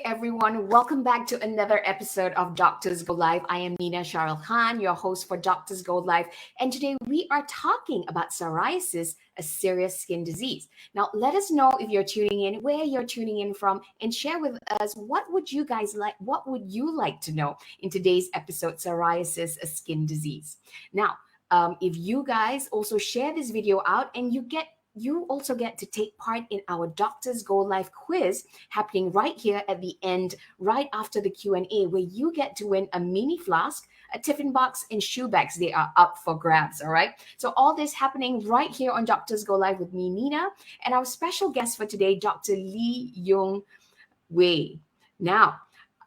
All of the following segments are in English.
everyone. Welcome back to another episode of Doctors Go Live. I am Nina Sharil Khan, your host for Doctors Go Live. And today we are talking about psoriasis, a serious skin disease. Now, let us know if you're tuning in, where you're tuning in from, and share with us what would you like to know in today's episode, Psoriasis, a skin disease. Now, if you guys also share this video out and you also get to take part in our Doctors Go Live quiz happening right here at the end, right after the Q&A, where you get to win a mini flask, a tiffin box, and shoe bags. They are up for grabs, all right? So all this happening right here on Doctors Go Live with me, Nina, and our special guest for today, Dr. Yoong Wei. Now,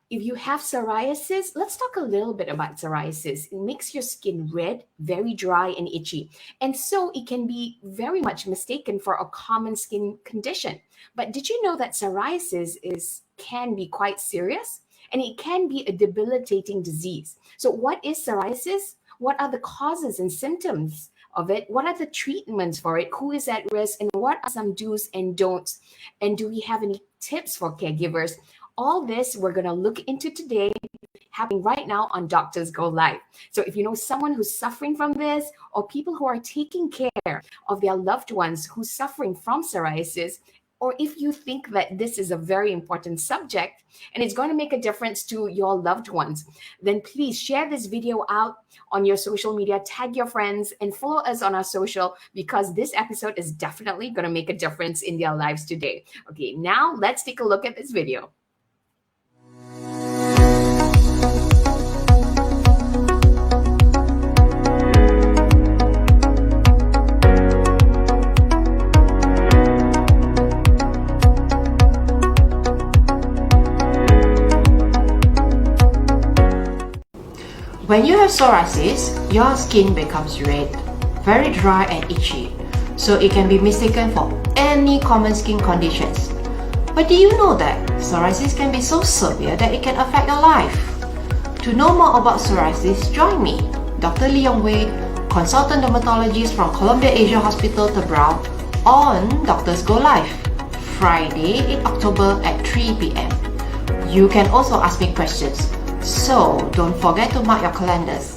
if you have psoriasis, let's talk a little bit about psoriasis. It makes your skin red, very dry and itchy. And so it can be very much mistaken for a common skin condition. But did you know that psoriasis can be quite serious? And it can be a debilitating disease. So what is psoriasis? What are the causes and symptoms of it? What are the treatments for it? Who is at risk? And what are some do's and don'ts? And do we have any tips for caregivers? All this we're going to look into today, happening right now on Doctors Go Live. So if you know someone who's suffering from this, or people who are taking care of their loved ones who's suffering from psoriasis, or if you think that this is a very important subject and it's going to make a difference to your loved ones, then please share this video out on your social media, tag your friends, and follow us on our social, because this episode is definitely going to make a difference in their lives today. Okay, now let's take a look at this video. When you have psoriasis, your skin becomes red, very dry and itchy, so it can be mistaken for any common skin conditions. But do you know that psoriasis can be so severe that it can affect your life? To know more about psoriasis, join me, Dr. Yoong Wei, consultant dermatologist from Columbia Asia Hospital, Tebrau, on Doctors Go Live, Friday in October at 3 p.m. You can also ask me questions, so don't forget to mark your calendars.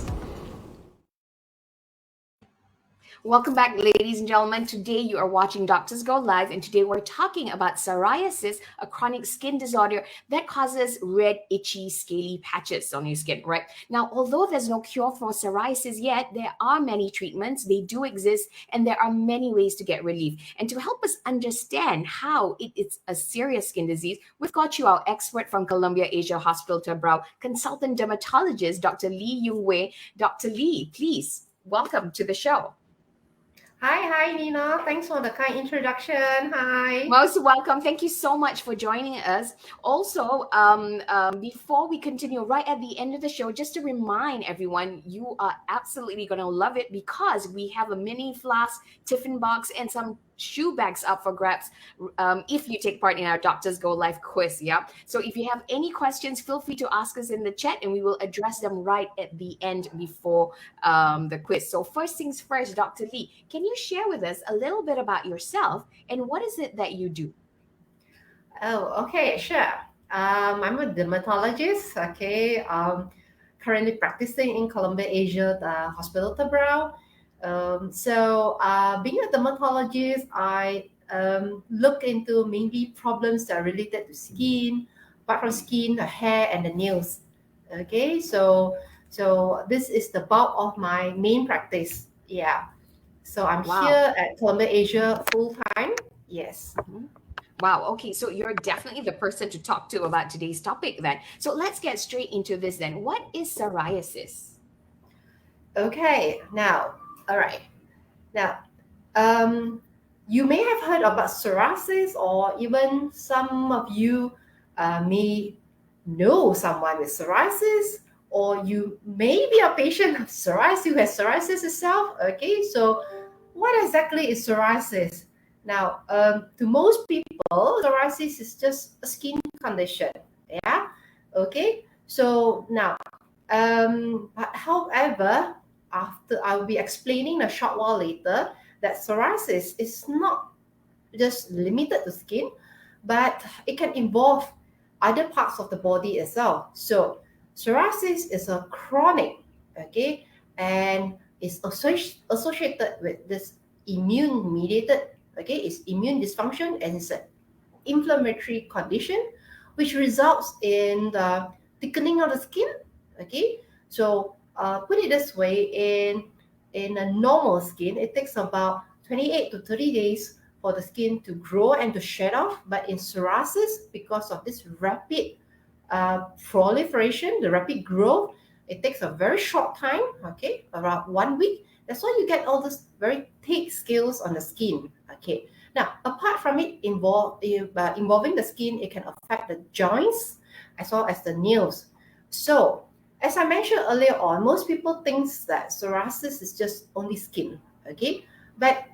Welcome back, ladies and gentlemen. Today you are watching Doctors Go Live, and today we're talking about psoriasis, a chronic skin disorder that causes red, itchy, scaly patches on your skin, right? Now, although there's no cure for psoriasis yet, there are many treatments. They do exist, and there are many ways to get relief. And to help us understand how it's a serious skin disease, we've got you our expert from Columbia Asia Hospital, Tebrau, consultant dermatologist, Dr. Yoong Wei. Dr. Lee, please welcome to the show. Hi, Nina. Thanks for the kind introduction. Hi. Most welcome. Thank you so much for joining us. Also, before we continue, right at the end of the show, just to remind everyone, you are absolutely going to love it, because we have a mini flask, tiffin box, and some shoe bags up for grabs if you take part in our Doctors Go Live quiz. Yeah. So if you have any questions, feel free to ask us in the chat, and we will address them right at the end before the quiz. So first things first, Dr. Lee, can you share with us a little bit about yourself and what is it that you do? Oh, okay, sure. I'm a dermatologist. Okay. Currently practicing in Columbia Asia Hospital, Tebrau. Being a dermatologist, I look into mainly problems that are related to skin, apart from skin, the hair, and the nails. Okay, so this is the bulk of my main practice. Yeah. So I'm here at Columbia Asia full time. Yes. Mm-hmm. Wow. Okay. So you're definitely the person to talk to about today's topic then. So let's get straight into this then. What is psoriasis? Okay. All right. Now, you may have heard about psoriasis, or even some of you may know someone with psoriasis, or you may be a patient of psoriasis who has psoriasis itself. Okay, so what exactly is psoriasis? Now, to most people, psoriasis is just a skin condition. Yeah. Okay. So now, but however, after I'll be explaining a short while later that psoriasis is not just limited to skin, but it can involve other parts of the body itself. So psoriasis is a chronic, okay, and is associated with this immune mediated, okay, it's immune dysfunction, and it's an inflammatory condition which results in the thickening of the skin, okay. So put it this way, in a normal skin, it takes about 28 to 30 days for the skin to grow and to shed off. But in psoriasis, because of this rapid proliferation, the rapid growth, it takes a very short time, okay, around 1 week. That's why you get all these very thick scales on the skin, okay. Now, apart from it involving the skin, it can affect the joints as well as the nails. So, as I mentioned earlier on, most people think that psoriasis is just only skin, okay? But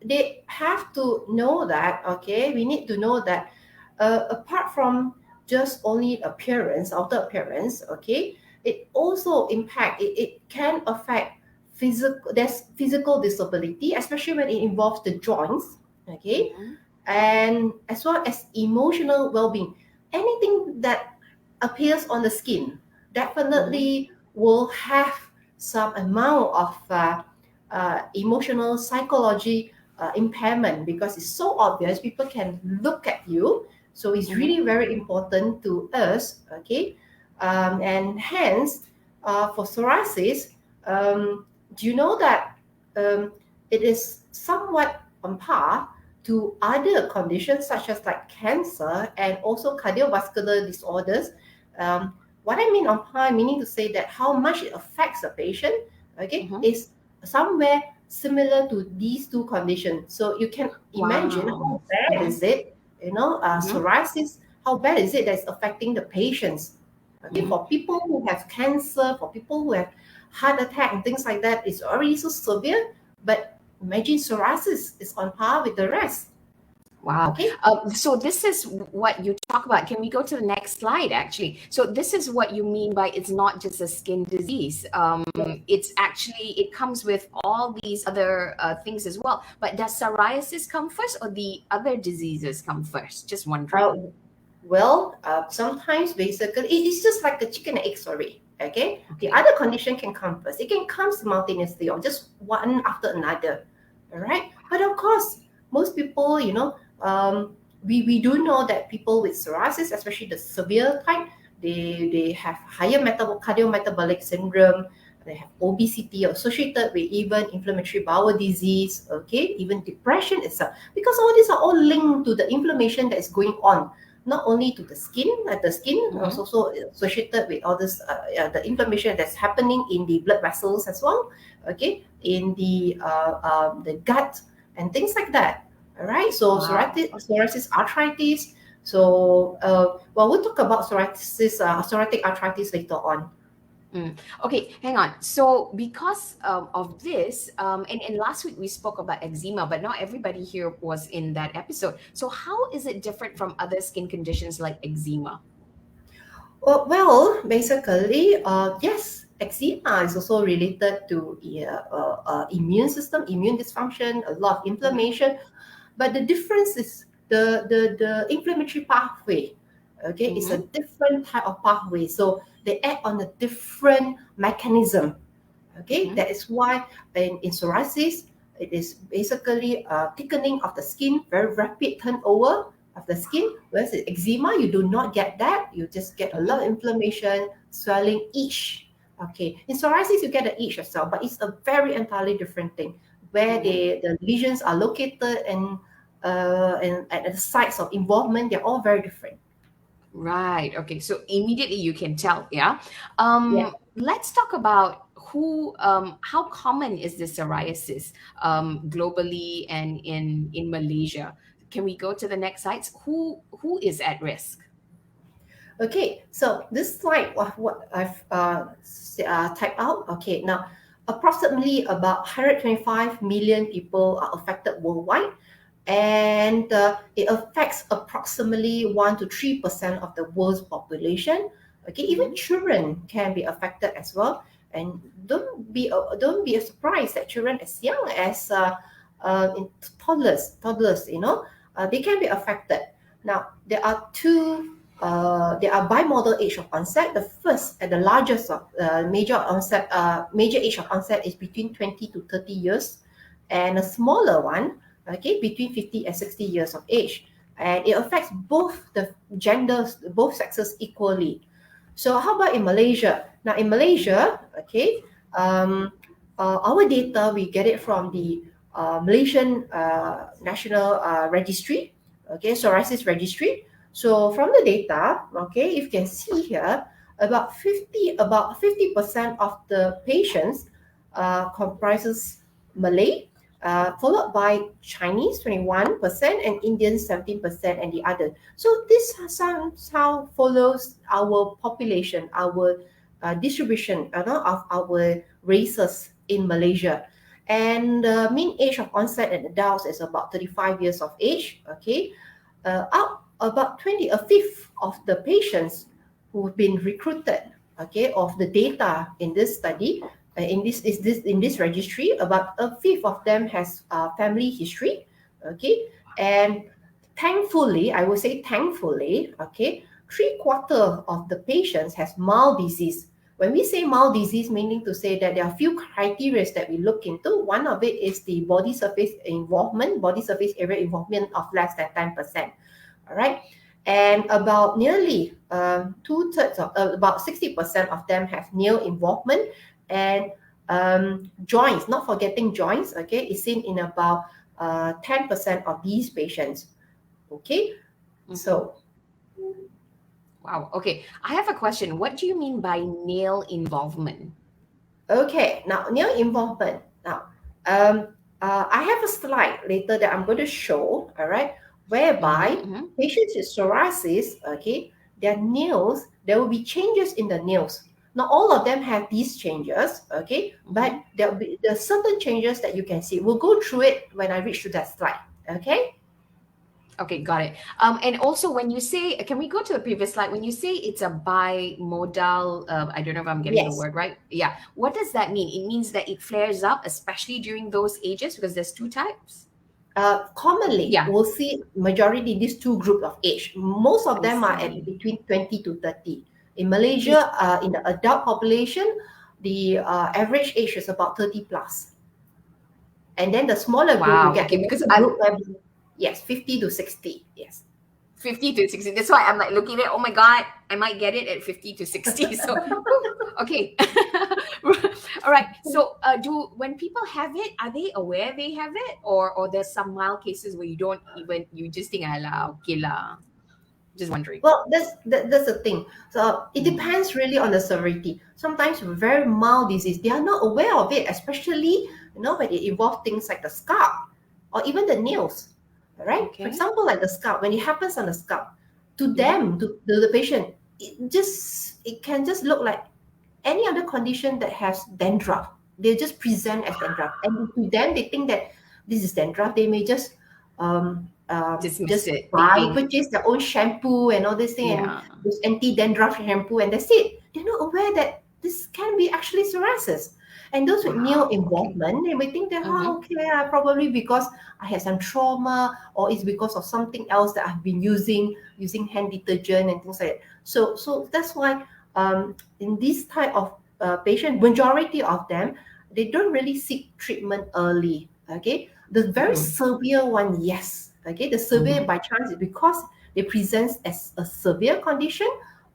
they have to know that, okay, we need to know that apart from just only appearance, outer appearance, okay, it also it can affect physical disability, especially when it involves the joints, okay, and as well as emotional well-being. Anything that appears on the skin definitely will have some amount of emotional psychology impairment, because it's so obvious. People can look at you, so it's really very important to us, okay. And hence for psoriasis, do you know that it is somewhat on par to other conditions such as like cancer and also cardiovascular disorders. What I mean on par, meaning to say that how much it affects a patient, okay, is somewhere similar to these two conditions. So you can imagine how bad is it, psoriasis, how bad is it that's affecting the patients. Okay, for people who have cancer, for people who have heart attack and things like that, it's already so severe. But imagine psoriasis is on par with the rest. Wow. Okay. So this is what you talk about. Can we go to the next slide, actually? So this is what you mean by it's not just a skin disease. It's actually, it comes with all these other things as well. But does psoriasis come first or the other diseases come first? Just wondering. Sometimes basically, it's just like a chicken and egg story. Okay? The other condition can come first. It can come simultaneously or just one after another. All right? But of course, most people, we do know that people with psoriasis, especially the severe type, they have higher cardiometabolic syndrome, they have obesity associated with even inflammatory bowel disease, okay, even depression itself, because all these are all linked to the inflammation that is going on, not only to the skin, is also associated with all this, the inflammation that's happening in the blood vessels as well, okay, in the gut and things like that. All right, so psoriasis arthritis. So, we'll talk about psoriatic arthritis later on. Okay, hang on. So because of this, and last week we spoke about eczema, but not everybody here was in that episode. So how is it different from other skin conditions like eczema? Well, basically, yes, eczema is also related to immune system, immune dysfunction, a lot of inflammation. But the difference is the inflammatory pathway, okay, it's a different type of pathway. So they act on a different mechanism, okay. That is why in psoriasis, it is basically a thickening of the skin, very rapid turnover of the skin. Whereas in eczema, you do not get that. You just get a lot of inflammation, swelling, itch. Okay, in psoriasis, you get an itch as well, but it's a very entirely different thing, where the lesions are located and at the sites of involvement, they're all very different. Right. Okay. So immediately you can tell. Yeah. Let's talk about how common is this psoriasis globally and in Malaysia. Can we go to the next slides? Who is at risk? Okay, so this slide, what I've typed out. Okay, now approximately about 125 million people are affected worldwide, and it affects approximately 1 to 3% of the world's population. Okay, even children can be affected as well, and don't be surprised that children as young as toddlers, they can be affected. Now, there are bimodal age of onset. The first and the largest of major age of onset is between 20 to 30 years, and a smaller one, okay, between 50 and 60 years of age. And it affects both the genders, both sexes equally. So how about in Malaysia? Now in Malaysia, okay, our data, we get it from the Malaysian National Registry, okay, psoriasis registry. So from the data, okay, you can see here about 50% of the patients comprises Malay, followed by Chinese 21% and Indian 17% and the other. So this somehow follows our population, our distribution of our races in Malaysia. And the mean age of onset in adults is about 35 years of age. Okay, out about a fifth of the patients who've been recruited, okay, of the data in this study, in this registry, about a fifth of them has family history. Okay, and thankfully, I would say thankfully, okay, 3/4 of the patients has mild disease. When we say mild disease, meaning to say that there are a few criteria that we look into. One of it is the body surface area involvement of less than 10%. All right. And about nearly two-thirds of about 60% of them have nail involvement, and joints, not forgetting joints, okay, is seen in about 10% of these patients. Okay. So wow. Okay. I have a question. What do you mean by nail involvement? okay, now nail involvement. Now, I have a slide later that I'm going to show, all right, whereby patients with psoriasis, okay, their nails, there will be changes in the nails. Not all of them have these changes, okay, but there are certain changes that you can see. We'll go through it when I reach to that slide, okay? Okay, got it. And also when you say, can we go to the previous slide? When you say it's a bimodal, I don't know if I'm getting the word right. Yeah. What does that mean? It means that it flares up, especially during those ages, because there's two types. Commonly, we'll see majority these two groups of age. Most of them are at between 20 to 30. In Malaysia, in the adult population, the average age is about 30 plus. And then the smaller group, we get because group level. Yes, 50 to 60. Yes. 50 to 60. That's why I'm like looking at, oh my God, I might get it at 50 to 60. So, okay. All right. So, when people have it, are they aware they have it? Or there's some mild cases where you just think, okay lah. Just wondering. Well, that's the thing. So it depends really on the severity. Sometimes very mild disease, they are not aware of it, especially, when it involves things like the scalp or even the nails. Right? Okay. For example, like the scalp, when it happens on the scalp, to them, to the patient, it can just look like any other condition that has dandruff. They just present as dandruff, and to them, they think that this is dandruff. They may just purchase their own shampoo and all this thing, and this anti-dandruff shampoo, and that's it. They're not aware that this can be actually psoriasis. And those with nail involvement, they may think that, probably because I had some trauma, or it's because of something else that I've been using hand detergent and things like that. So that's why in this type of patient, majority of them, they don't really seek treatment early. Okay, the very severe one, yes. Okay, the severe by chance is because they present as a severe condition.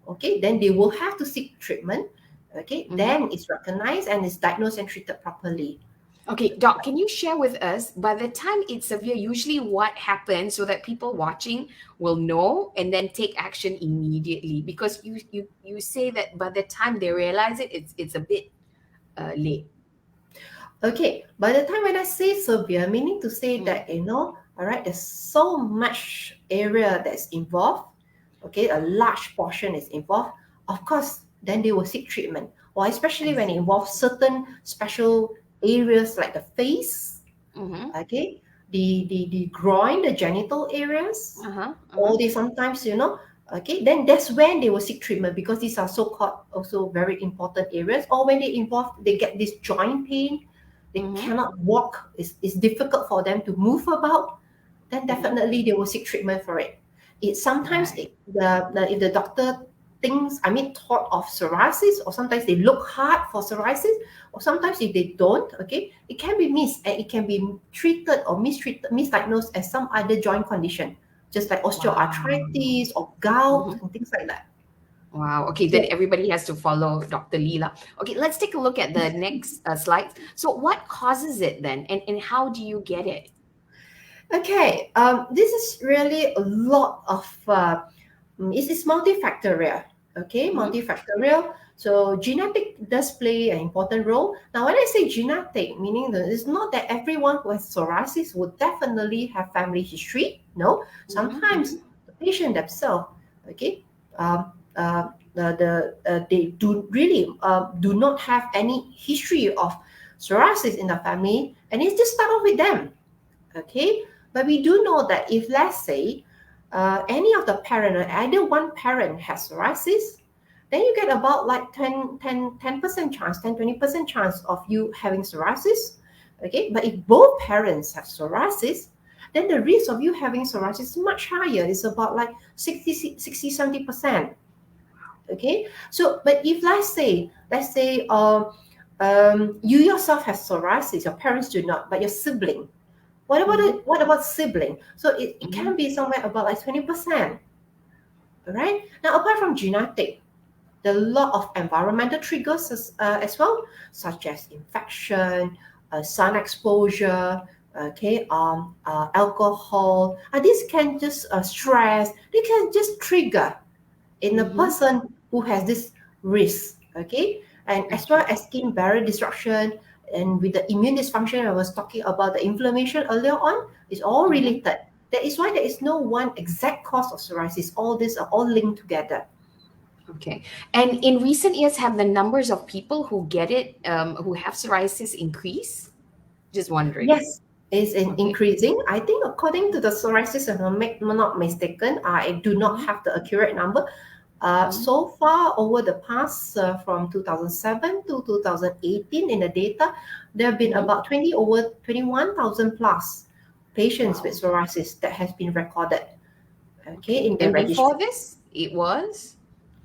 Okay, then they will have to seek treatment. Okay, then it's recognized and it's diagnosed and treated properly. Okay, Doc, can you share with us, by the time it's severe, usually what happens so that people watching will know and then take action immediately? Because you say that by the time they realize it, it's a bit late. Okay, by the time when I say severe, meaning to say that, all right, there's so much area that's involved. Okay, a large portion is involved. Of course, then they will seek treatment, or especially when it involves certain special areas like the face, okay, the groin, the genital areas, or they sometimes, okay, then that's when they will seek treatment, because these are so-called also very important areas. Or when they get this joint pain, they cannot walk, it's difficult for them to move about, then definitely they will seek treatment for it. Sometimes Right. if the doctor thought of psoriasis, or sometimes they look hard for psoriasis, or sometimes if they don't, okay, it can be missed and it can be treated or misdiagnosed as some other joint condition, just like Wow. osteoarthritis or gout Mhm. and things like that. Wow. Okay, then So, everybody has to follow Dr. Leela. Okay, let's take a look at the next slide. So, what causes it then, and how do you get it? okay, this is really a lot of it's multifactorial. Okay, Mm-hmm. multifactorial. So genetic does play an important role. Now, when I say genetic, meaning that it's not that everyone who has psoriasis would definitely have family history. No, sometimes Mm-hmm. the patient themselves, okay, they do really do not have any history of psoriasis in the family, and it's just start off with them. Okay, but we do know that if, let's say, any of the parent, or either one parent has psoriasis, then you get about like 10% chance, 20% chance of you having psoriasis. Okay, but if both parents have psoriasis, then the risk of you having psoriasis is much higher. It's about like 60, 70%. Okay, so but if, let's say you yourself have psoriasis, your parents do not, but your sibling, Mm-hmm. what about sibling? So it Mm-hmm. can be somewhere about like 20%. All right. Now, apart from genetic, there are a lot of environmental triggers as well, such as infection, sun exposure, okay, alcohol. These can just stress. They can just trigger in a Mm-hmm. person who has this risk, okay, and as well Okay. as skin barrier disruption, and with the immune dysfunction I was talking about, the inflammation earlier on, is all Mm-hmm. related. That is why there is no one exact cause of psoriasis. All these are all linked together. Okay. And in recent years, have the numbers of people who get it, who have psoriasis, increased? Just wondering. Yes, it's Okay. increasing. I think according to the psoriasis, if I'm not mistaken, I do not Mm-hmm. have the accurate number. Mm-hmm. So far, over the past from 2007 to 2018, in the data, there have been Mm-hmm. about 21,000 plus patients with Wow. psoriasis that has been recorded. Okay, Okay. in the And before registry. this, it was?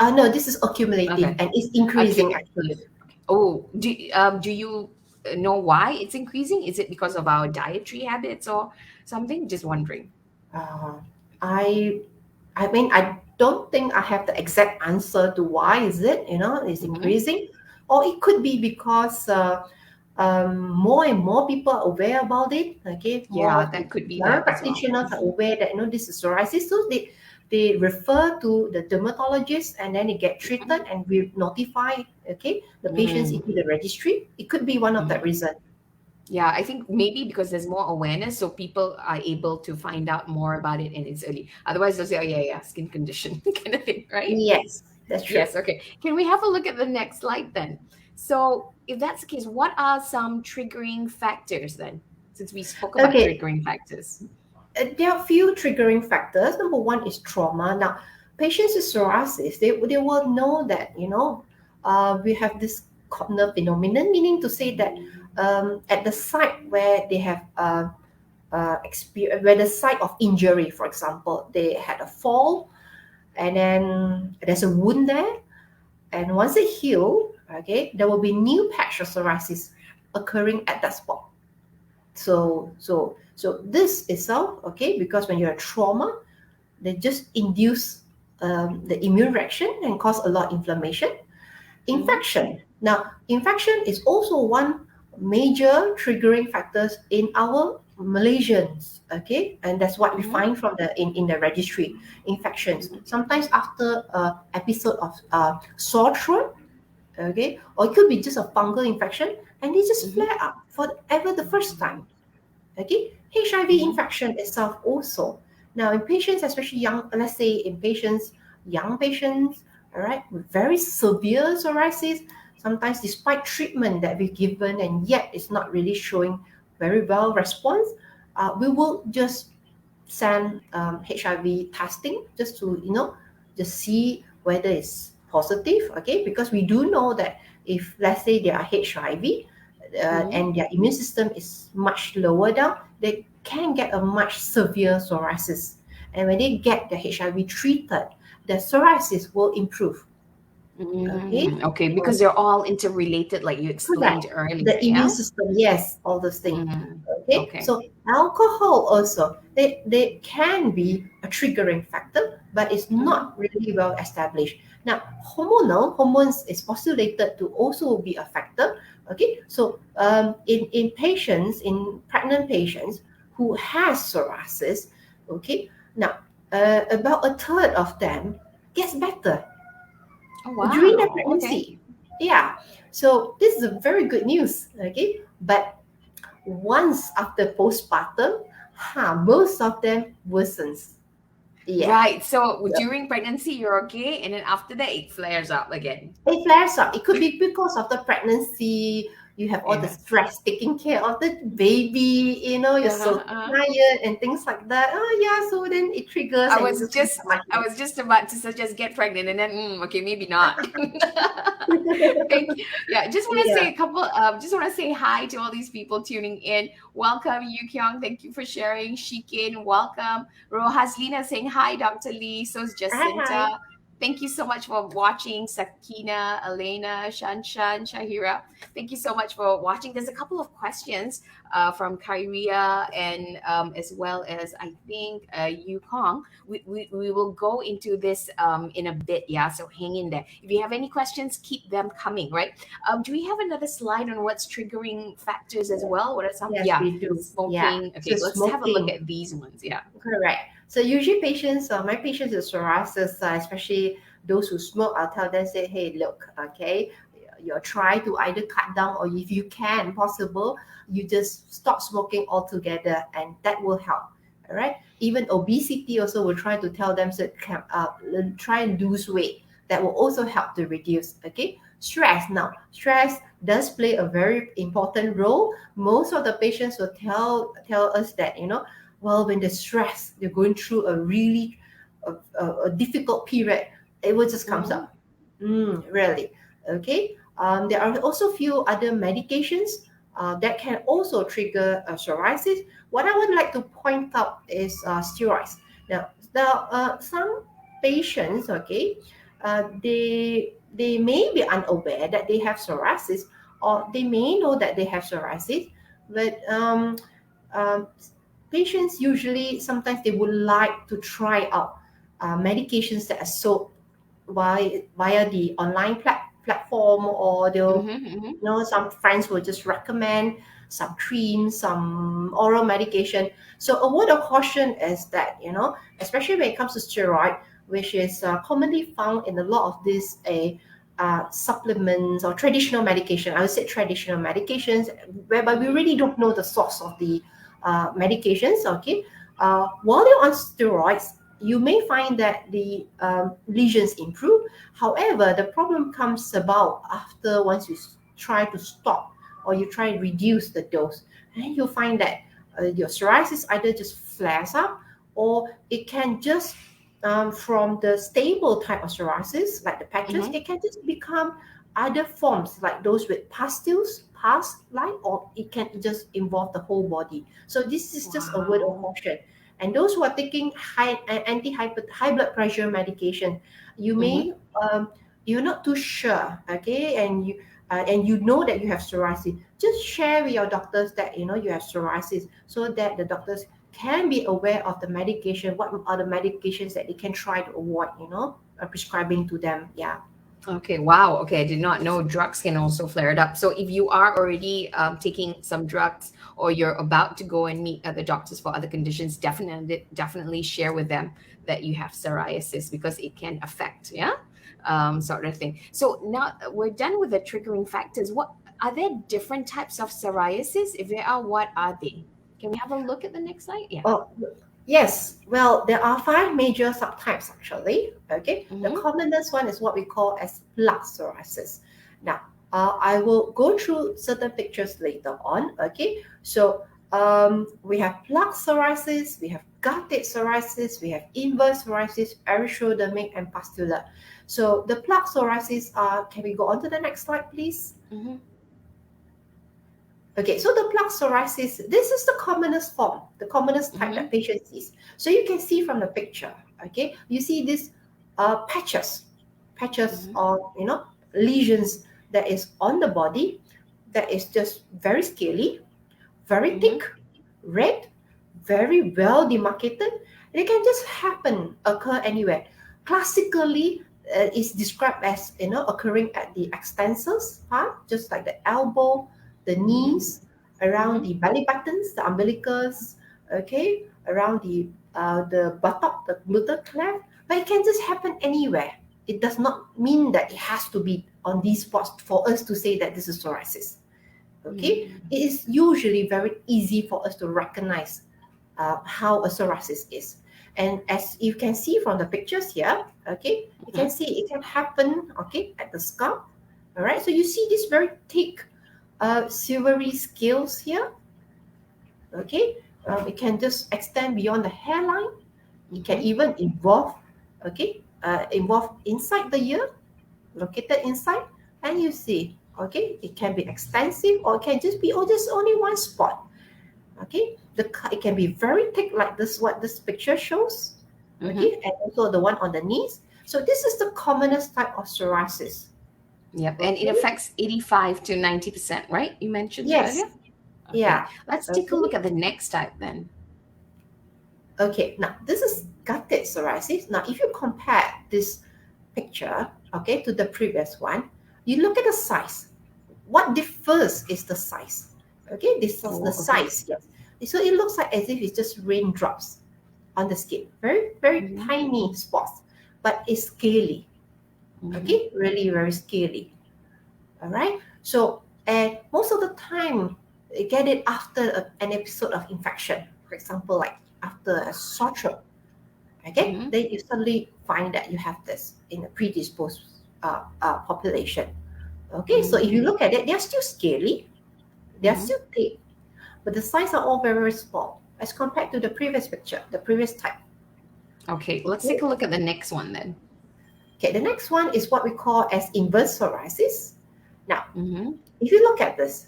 No, this is accumulative Okay. and it's increasing actually. Accumulative. Okay. Oh, do you know why it's increasing? Is it because of our dietary habits or something? Just wondering. Uh, I I don't think I have the exact answer to why is it, it's Mm-hmm. increasing, or it could be because more and more people are aware about it. Okay, Yeah, more that could be general that as well. practitioners are aware that this is psoriasis, so they refer to the dermatologist and then they get treated and we notify, okay, the patients Mm-hmm. into the registry. It could be one of that Mm-hmm. reason. Yeah, I think maybe because there's more awareness, so people are able to find out more about it and it's early. Otherwise, they'll say, "Oh yeah, yeah, skin condition," kind of thing, right? Yes, that's true. Yes. Okay. Can we have a look at the next slide then? So, if that's the case, what are some triggering factors then? Since we spoke about Okay, triggering factors. there are a few triggering factors. Number one is trauma. Now, patients with psoriasis, they will know that, we have this corner phenomenon, meaning to say that at the site where they have where the site of injury, for example, they had a fall and then there's a wound there, and once it heal, okay, there will be new patch of psoriasis occurring at that spot. So this itself, okay, because when you have trauma, they just induce the immune reaction and cause a lot of inflammation. Mm-hmm. Infection. Now, infection is also one major triggering factors in our Malaysians, okay, and that's what we Mm-hmm. find from in the registry. Infections sometimes after episode of sore throat, okay, or it could be just a fungal infection, and they just Mm-hmm. flare up for ever the first time. Okay, HIV Mm-hmm. infection itself also. Now, in patients, especially young, let's say in patients, young patients, all right, with very severe psoriasis, sometimes despite treatment that we've given and yet it's not really showing very well response, we will just send HIV testing just to, just see whether it's positive, okay? Because we do know that if, let's say, they are HIV, Mm-hmm. and their immune system is much lower down, they can get a much severe psoriasis. and when they get the HIV treated, the psoriasis will improve. Okay. Okay, because they're all interrelated, like you explained Correct. earlier, The immune yeah? system, yes, all those things. Okay. Okay. So alcohol also, they can be a triggering factor, but it's not really well established. Now, hormones is postulated to also be a factor. Okay. So in patients, in pregnant patients who has psoriasis, okay, now about a third of them gets better Oh, during the wow. Okay. pregnancy. Yeah. So this is a very good news. Okay. But once after postpartum, most of them worsens. Yeah. Right. So during pregnancy, you're okay, and then after that, it flares up again. It flares up. It could be because of the pregnancy. You have all the Yeah. stress taking care of the baby, you're so Uh-huh. tired and things like that. Oh yeah, so then it triggers I and you was just feel just much I was just about to suggest get pregnant, and then okay, maybe not. Thank you. Yeah, just want to yeah. say a couple. Just want to say hi to all these people tuning in. Welcome, Yu Kyung. Thank you for sharing. Shikin, welcome. Rohaslina saying hi, Dr. Lee. So is Hi. Jacinta. Thank you so much for watching. Sakina, Elena, Shanshan, Shahira. Thank you so much for watching. There's a couple of questions from Kyria and as well as I think Yu Kong. We will go into this in a bit, yeah, so hang in there. If you have any questions, keep them coming, right? Do we have another slide on what's triggering factors as well? What are some? Yes, Yeah, we do. Yeah. smoking. So Okay, let's have a look smoking. at these ones. Yeah. Correct. So usually my patients with psoriasis, especially those who smoke, I'll tell them, say, hey, look, okay, you try to either cut down or if you can possible, you just stop smoking altogether and that will help. All right. Even obesity also will try to tell them to try and lose weight. That will also help to reduce. Okay. Stress. Now, stress does play a very important role. Most of the patients will tell us that, well, when they're stressed, they're going through a really a difficult period, it will just comes Mhm. up. Really. Okay. There are also few other medications that can also trigger psoriasis. What I would like to point out is steroids. Now, some patients, okay, they may be unaware that they have psoriasis, or they may know that they have psoriasis, but um, patients usually sometimes they would like to try out medications that are sold via the online platform, or they'll, Mhm. some friends will just recommend some cream, some oral medication. So a word of caution is that, especially when it comes to steroid, which is commonly found in a lot of these supplements or traditional medication. I would say traditional medications, whereby we really don't know the source of the medications. Okay, while you're on steroids, you may find that the lesions improve. However, the problem comes about after once you try to stop or you try and reduce the dose, and you'll find that your psoriasis either just flares up, or it can just from the stable type of psoriasis, like the patches, Mhm. it can just become other forms like those with pustules, pus like, or it can just involve the whole body. So this is just a word of Wow. caution. And those who are taking high blood pressure medication, you may Mhm. you're not too sure, okay, and you know that you have psoriasis. Just share with your doctors that you have psoriasis, so that the doctors can be aware of the medication. What are the medications that they can try to avoid? Prescribing to them. Yeah. Okay, wow. Okay, I did not know drugs can also flare it up. So if you are already taking some drugs or you're about to go and meet other doctors for other conditions, definitely share with them that you have psoriasis because it can affect, yeah, sort of thing. So now we're done with the triggering factors. What are there different types of psoriasis? If there are, what are they? Can we have a look at the next slide? Yeah. Oh, yes. Well, there are five major subtypes actually. Okay. The Mm-hmm. commonest one is what we call as plaque psoriasis. Now, I will go through certain pictures later on. Okay. So, we have plaque psoriasis, we have gutted psoriasis, we have inverse psoriasis, erythrodermic, and pustular. So, the plaque psoriasis are. Can we go on to the next slide, please? Mm-hmm. Okay, so the plaque psoriasis, this is the commonest form, the commonest type that patient sees. So you can see from the picture, okay, you see these patches or lesions that is on the body that is just very scaly, very thick, red, very well demarcated. It can just occur anywhere. Classically, it's described as occurring at the extensors part, just like the elbow, the knees, around the belly buttons, the umbilicus, okay, around the buttock, the gluteal cleft. But it can just happen anywhere. It does not mean that it has to be on these spots for us to say that this is psoriasis. Okay, it is usually very easy for us to recognize how a psoriasis is. And as you can see from the pictures here, okay, you can see it can happen, okay, at the scalp. All right, so you see these very thick, silvery scales here. Okay, it can just extend beyond the hairline. It can even involve inside the ear, located inside, and you see, okay, it can be extensive or it can just be just only one spot. Okay, it can be very thick like this, what this picture shows. Okay, and also the one on the knees. So this is the commonest type of psoriasis. Yep, and it affects 85 to 90%, right? You mentioned Yes. earlier. Okay. Yeah. Let's take a look at the next type then. Okay, now this is gutted psoriasis. Now, if you compare this picture, okay, to the previous one, you look at the size. What differs is the size. Okay, this is the size. Yes. So it looks like as if it's just raindrops on the skin. Very, very tiny spots, but it's scaly. Okay, really very scaly. All right. So, and most of the time, you get it after an episode of infection. For example, like after a sore throat. Okay, then you suddenly find that you have this in a predisposed population. Okay, so if you look at it, they're still scaly, they're still thick, but the size are all very, very small as compared to the previous picture, the previous type. Okay, let's take a look at the next one then. Okay, the next one is what we call as inverse psoriasis. Now, if you look at this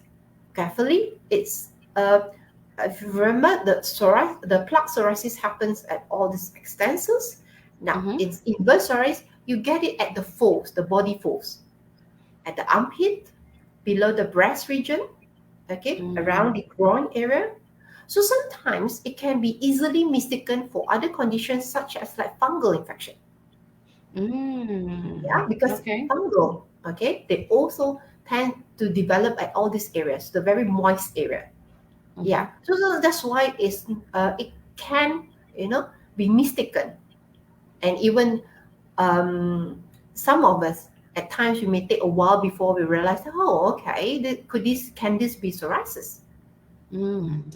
carefully, it's if you remember the plaque psoriasis happens at all these extensors. Now, it's inverse psoriasis. You get it at the folds, the body folds, at the armpit, below the breast region, okay, around the groin area. So sometimes it can be easily mistaken for other conditions such as like fungal infection. Yeah, because fungal, okay, they also tend to develop at all these areas, the very moist area. Yeah, so that's why it can be mistaken, and even some of us at times we may take a while before we realize, oh, okay, can this be psoriasis?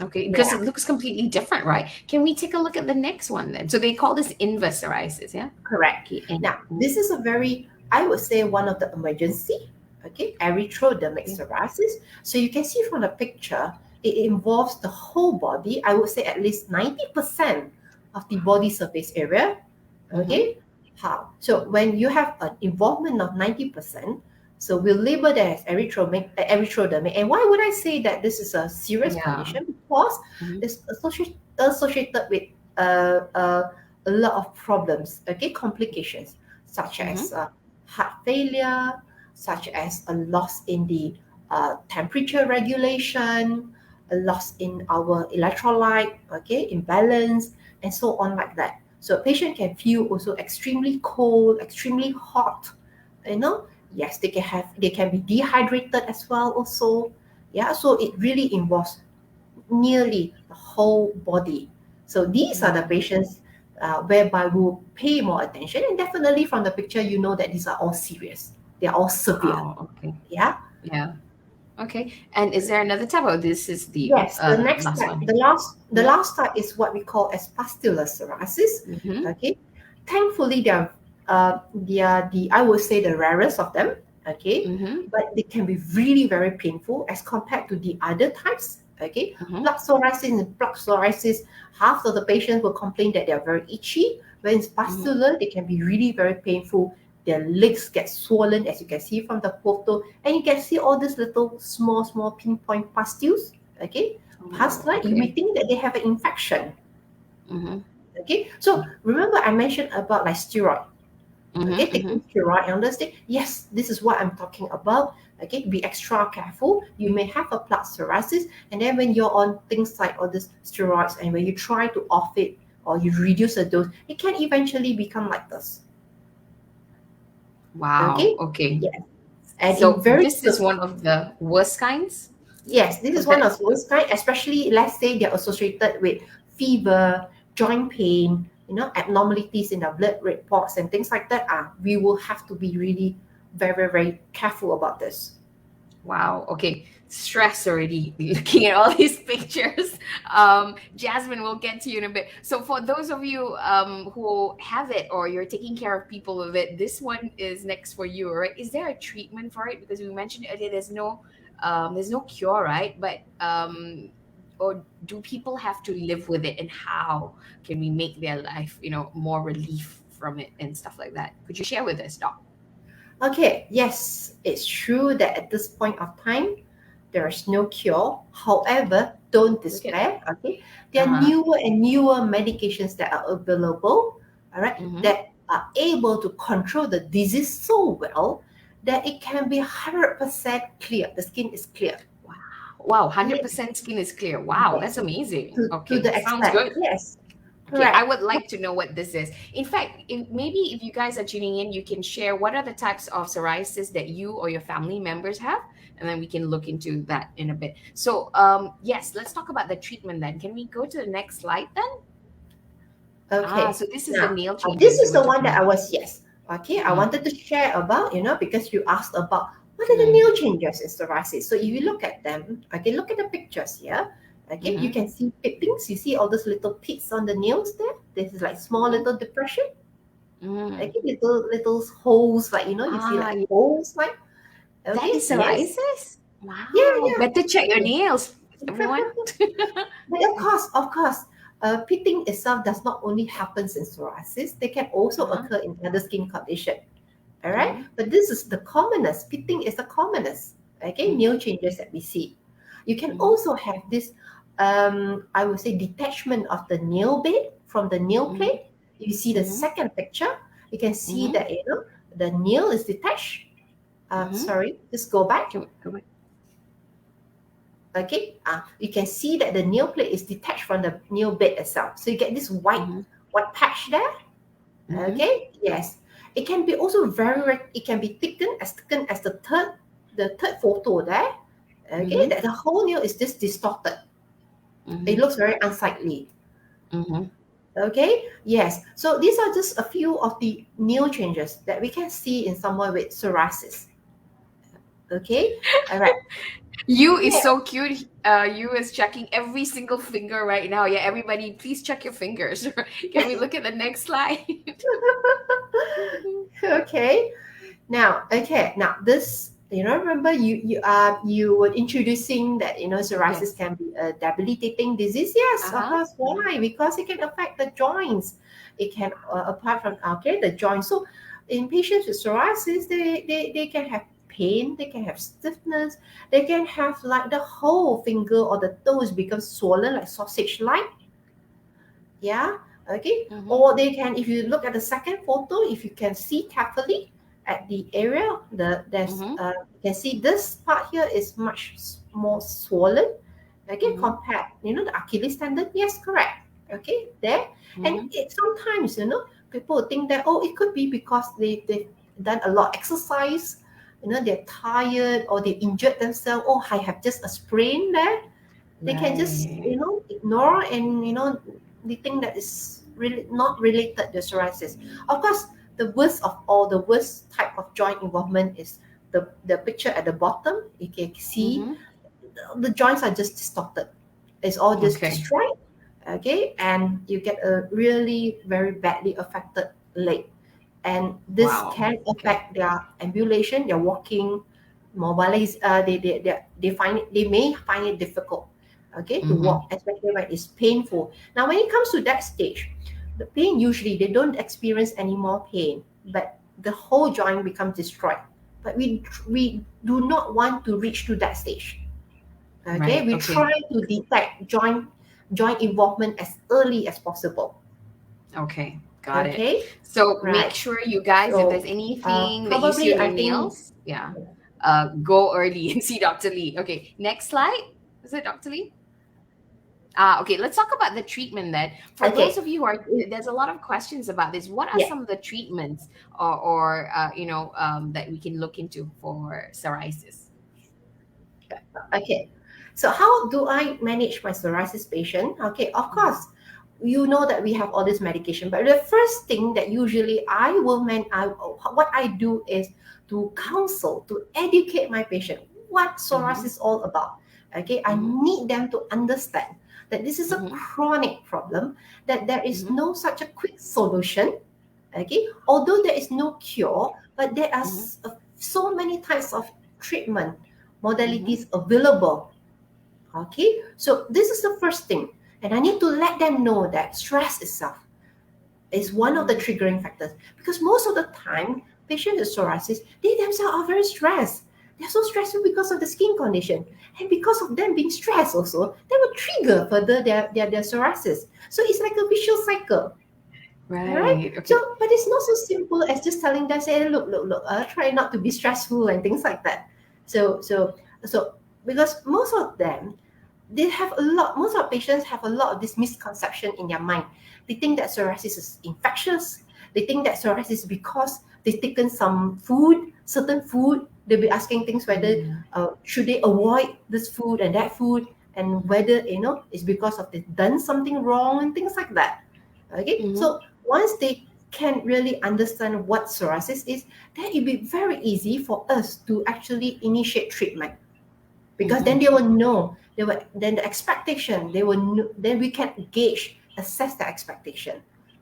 Okay, because it looks completely different, right? Can we take a look at the next one then? So they call this inverse psoriasis, yeah? Correct. Now, this is I would say one of the emergency, okay, erythrodermic psoriasis. So you can see from the picture, it involves the whole body. I would say at least 90% of the body surface area, okay? How? So when you have an involvement of 90%, so we'll label that as erythrodermic. And why would I say that this is a serious condition? Because it's associated with a lot of problems, okay, complications, such as heart failure, such as a loss in the temperature regulation, a loss in our electrolyte, okay, imbalance, and so on like that. So a patient can feel also extremely cold, extremely hot, Yes, they can be dehydrated as well also. Yeah, so it really involves nearly the whole body. So these are the patients whereby we'll pay more attention, and definitely from the picture you know that these are all serious. They are all severe. Oh, okay. Yeah. Yeah. Okay. And is there another type? Or this is the the next last type. one? The last type is what we call as Fustula Psoriasis. Okay. Thankfully, they are I would say the rarest of them. Okay. But they can be really very painful as compared to the other types. Okay. Plaque psoriasis, half of the patients will complain that they are very itchy. When it's pustular, they can be really very painful. their legs get swollen, as you can see from the photo, and you can see all these little small pinpoint pustules. Okay, pustula, you may think that they have an infection. Okay, so remember I mentioned about like steroid. Okay, taking steroid on this day. Yes, this is what I'm talking about. Okay, be extra careful. You may have a plaque psoriasis, and then when you're on things like all these steroids, and when you try to off it or you reduce the dose, it can eventually become like this. Wow. Okay. Yes. And so in this is one of the worst kinds? Yes, this is one of those kind, especially let's say they're associated with fever, joint pain, abnormalities in the blood reports and things like that. We will have to be really very, very careful about this. Wow. Okay. Stress already looking at all these pictures. Jasmine, we'll get to you in a bit. So for those of you who have it or you're taking care of people with it, this one is next for you, right? Is there a treatment for it? Because we mentioned earlier there's no cure, right? But or do people have to live with it, and how can we make their life, more relief from it and stuff like that? Could you share with us, Doc? Okay, yes, it's true that at this point of time, there is no cure. However, don't despair. Okay, there are newer and newer medications that are available, all right, that are able to control the disease so well that it can be 100% clear. The skin is clear. Wow, 100% skin is clear. Wow, that's amazing. To the sounds good. Yes. Okay, I would like to know what this is. In fact, maybe if you guys are tuning in, you can share what are the types of psoriasis that you or your family members have, and then we can look into that in a bit. So, yes, let's talk about the treatment then. Can we go to the next slide then? Okay. So this is the nail changes. This is the one that I was, Okay, I wanted to share about, because you asked about what are the nail changes in psoriasis. So if you look at them, okay, look at the pictures here. Okay, you can see pippings. You see all those little pits on the nails there. This is like small little depression. Okay, little holes, like you see like holes, like. Okay, that is psoriasis. Yes. Wow. Yeah. Better check your nails, everyone. But of course, pitting itself does not only happen in psoriasis. They can also occur in other skin conditions. All right, but this is the commonest. Pitting is the commonest. Okay, nail changes that we see. You can also have this. I would say detachment of the nail bed from the nail plate. You see the second picture. You can see that the nail is detached. Sorry, just go back. Okay, you can see that the nail plate is detached from the nail bed itself. So you get this white patch there. Okay, yes. It can be also it can be thickened as the third photo there. Okay, that the whole nail is just distorted. It looks very unsightly. Okay, yes. So these are just a few of the nail changes that we can see in someone with psoriasis. Okay, all right. You is so cute. You is checking every single finger right now. Yeah, everybody, please check your fingers. Can we look at the next slide? Okay. Now this, remember you were introducing that psoriasis can be a debilitating disease. Yes, of course. Why? Because it can affect the joints. It can apart from the joints. So in patients with psoriasis, they can have pain, they can have stiffness, they can have like the whole finger or the toes become swollen like sausage like. Yeah. Okay. Or they can, if you look at the second photo, if you can see carefully at the area, you can see this part here is much more swollen. Okay, compared, the Achilles tendon. Yes, correct. Okay, there. And sometimes, people think that it could be because they've done a lot of exercise. They're tired or they injured themselves. I have just a sprain there. They can just, ignore and, they think that is really not related to psoriasis. Of course, the worst type of joint involvement is the picture at the bottom. You can see the joints are just distorted. It's all just destroyed. Okay, and you get a really very badly affected leg. And this can affect their ambulation, their walking, mobility. They may find it difficult, to walk, especially when it's painful. Now, when it comes to that stage, the pain usually they don't experience any more pain, but the whole joint becomes destroyed. But we do not want to reach to that stage. Okay, Right. we Okay. try to detect joint involvement as early as possible. Okay. Got it. Okay, So make right. sure you guys, if there's So anything that you see probably on your I think nails, yeah, go early and see Dr. Lee. Okay. Next slide. Is it Dr. Lee? Okay, let's talk about the treatment then. For those okay. of you who are, there's a lot of questions about this. What are Yeah. some of the treatments that we can look into for psoriasis? Okay. So how do I manage my psoriasis patient? Okay, of course, you know that we have all this medication, but the first thing that usually what I do is to counsel, to educate my patient what psoriasis Mm-hmm. is all about. Okay, I Mm-hmm. need them to understand that this is a Mm-hmm. chronic problem, that there is Mm-hmm. no such a quick solution. Okay, although there is no cure, but there are Mm-hmm. so many types of treatment Mm-hmm. modalities available. Okay, so this is the first thing, and I need to let them know that stress itself is one of the triggering factors, because most of the time patients with psoriasis, they themselves are very stressed. They're so stressful because of the skin condition, and because of them being stressed also, they will trigger further their psoriasis. So it's like a vicious cycle. All right. Right. So, Okay. but it's not so simple as just telling them, say, look, try not to be stressful and things like that. So, because most of them, most of our patients have a lot of this misconception in their mind. They think that psoriasis is infectious. They think that psoriasis is because they've taken some food, certain food. They'll be asking things whether Mm-hmm. should they avoid this food and that food, and whether it's because of they've done something wrong and things like that. Okay, Mm-hmm. so once they can really understand what psoriasis is, then it'll be very easy for us to actually initiate treatment, because Mm-hmm. then they will know, then the expectation, they will know, then we can assess the expectation.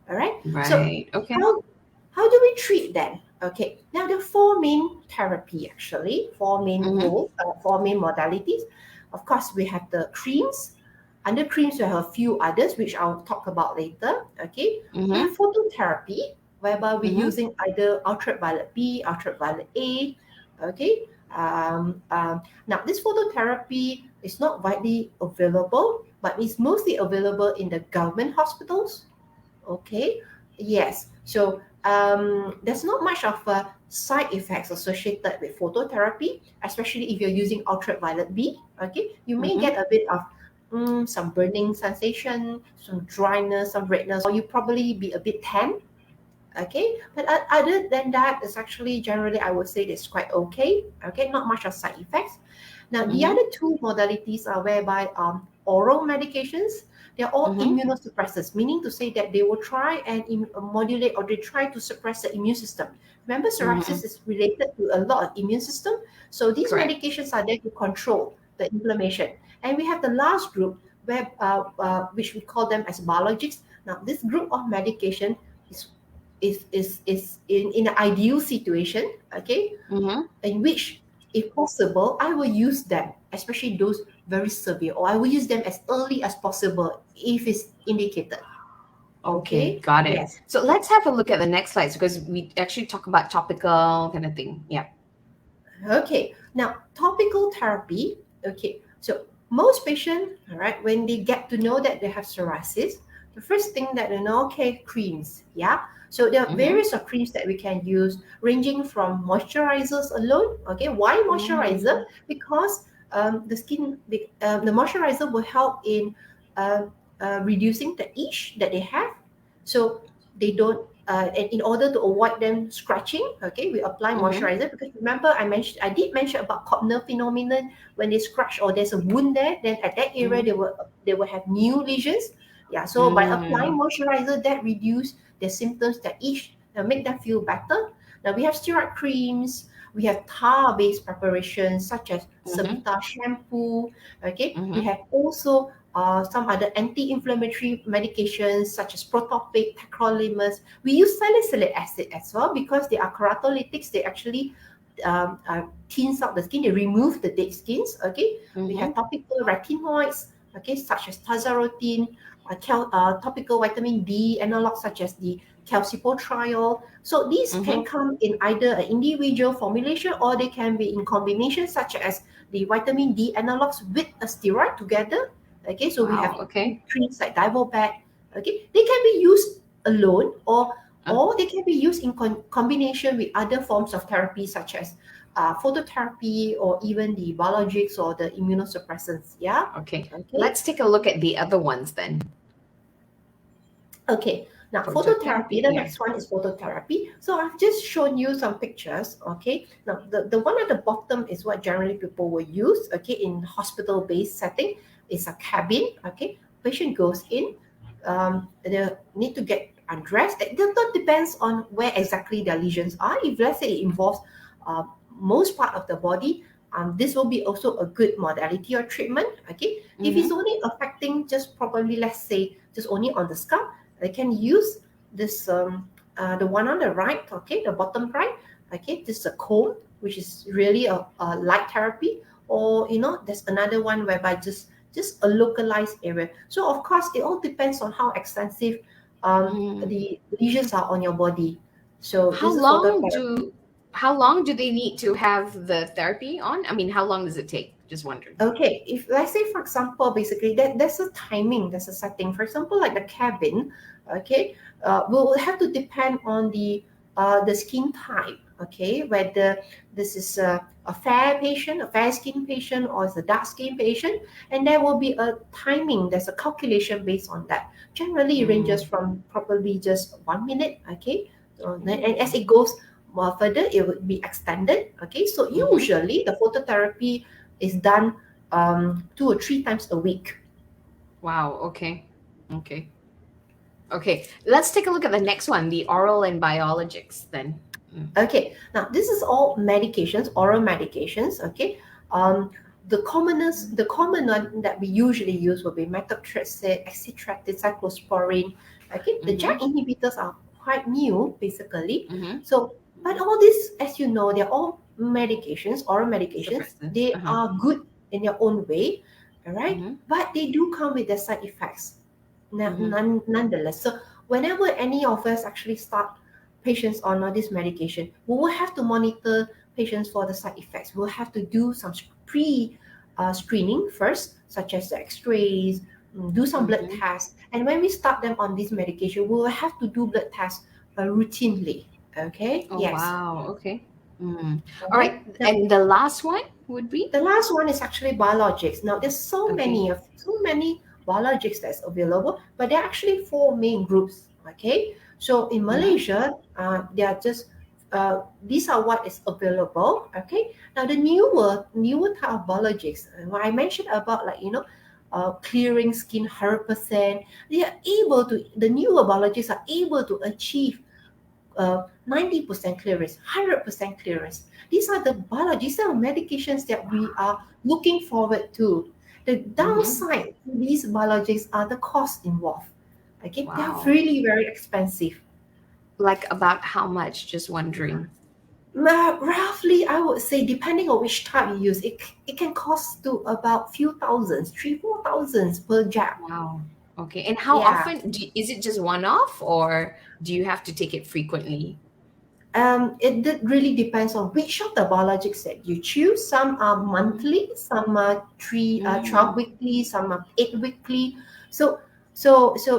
All right, so Right. Okay. how do we treat them? Okay, now the four main therapy, actually Mm-hmm. four main modalities. Of course, we have the creams. Under creams, we have a few others which I'll talk about later. Okay, we Mm-hmm. have phototherapy, whereby we're Mm-hmm. using either ultraviolet B, ultraviolet A. Okay, now this phototherapy is not widely available, but it's mostly available in the government hospitals. Okay, yes. So there's not much of a side effects associated with phototherapy, especially if you're using ultraviolet B. Okay, you may Mm-hmm. get a bit of some burning sensation, some dryness, some redness, or you probably be a bit tan. Okay, but other than that, it's actually generally I would say it's quite okay. Okay, not much of side effects. Now, the Mm-hmm. other two modalities are whereby oral medications, they're all Mm-hmm. immunosuppressants, meaning to say that they will try and modulate, or they try to suppress the immune system. Remember, Mm-hmm. psoriasis is related to a lot of immune system. So these Correct. medications are there to control the inflammation. And we have the last group, which we call them as biologics. Now, this group of medication is in an ideal situation, okay, Mm-hmm. in which, if possible, I will use them, especially those very severe, or I will use them as early as possible if it's indicated. Okay, Okay, got it. yes. So let's have a look at the next slides because we actually talk about topical kind of thing. Yeah. Okay, now topical therapy. Okay, so most patients, all right, when they get to know that they have psoriasis, the first thing that they know, okay, creams, yeah. So there are Mm-hmm. various of creams that we can use, ranging from moisturizers alone. Okay, why moisturizer? Mm-hmm. Because the moisturizer will help in reducing the itch that they have, so they don't. And in order to avoid them scratching, okay, we apply Mm-hmm. moisturizer, because remember I did mention about Kopner phenomenon. When they scratch or there's a wound there, then at that area Mm-hmm. they will have new lesions. Yeah, so by applying Mm. moisturizer, that reduce their symptoms, that itch, and make them feel better. Now we have steroid creams, we have tar-based preparations such as Mm-hmm. Sabita shampoo. Okay, we Mm-hmm. have also some other anti-inflammatory medications such as protopic, tacrolimus. We use salicylic acid as well, because they are keratolytics. They actually cleans out the skin. They remove the dead skins. Okay, we Mm-hmm. have topical retinoids. Okay, such as tazarotene, topical vitamin D analogs such as the calcipotriol. So these can come in either an individual formulation or they can be in combination, such as the vitamin D analogs with a steroid together. Okay, so we have treats like Divobac. Okay, they can be used alone or they can be used in combination with other forms of therapy, such as phototherapy or even the biologics or the immunosuppressants. Yeah. Okay. Let's take a look at the other ones then. Okay. Now, phototherapy, the next one is phototherapy. So I've just shown you some pictures, okay? Now, the one at the bottom is what generally people will use, okay, in hospital-based setting. It's a cabin, okay? Patient goes in, they need to get undressed. That depends on where exactly their lesions are. If, let's say, it involves most part of the body, this will be also a good modality or treatment, okay? If it's only affecting just probably, let's say, just only on the scalp, they can use this, the one on the right, okay, the bottom right, okay, this is a comb, which is really a light therapy, or, there's another one whereby just a localized area. So, of course, it all depends on how extensive the lesions are on your body. So, how long do they need to have the therapy on? I mean, how long does it take? Just wondering. Okay, if let's say, for example, basically there's a timing, there's a setting. For example, like the cabin, okay, will have to depend on the skin type, okay, whether this is a fair patient, a fair skin patient, or it's a dark skin patient, and there will be a timing. There's a calculation based on that. Generally, it ranges from probably just 1 minute, okay, and as it goes more further, it would be extended, okay. So usually the phototherapy is done 2 or 3 times a week. Wow. Okay. Let's take a look at the next one, the oral and biologics then. Okay, now this is all medications, oral medications, okay. The common one that we usually use will be methotrexate, acitretin, cyclosporine, okay. The JAK inhibitors are quite new, basically. So, but all this, as you know, they're all medications, oral medications. They are good in their own way, all right, but they do come with their side effects nonetheless. So whenever any of us actually start patients on this medication, we will have to monitor patients for the side effects. We'll have to do some screening first, such as the x-rays, do some blood tests, and when we start them on this medication, we will have to do blood tests routinely. Okay. Oh, yes. Wow. Okay. All right. And the last one would be? The last one is actually biologics. Now, there's so many biologics that's available, but there are actually 4 main groups. Okay. So in Malaysia, they are just these are what is available. Okay. Now the newer type of biologics, what I mentioned about, like, clearing skin 100%, the newer biologics are able to achieve 90% clearance, 100% clearance. These are the biologics, these are medications that we are looking forward to. The downside to these biologics are the cost involved. Okay, they are really very expensive. Like about how much? Just wondering. Roughly, I would say, depending on which type you use, it can cost to about few thousands, 3,000-4,000 per jab. Wow. Okay. And how often is it just one-off, or do you have to take it frequently? It really depends on which of the biologics that you choose. Some are monthly, some are 12 weekly, some are 8 weekly. So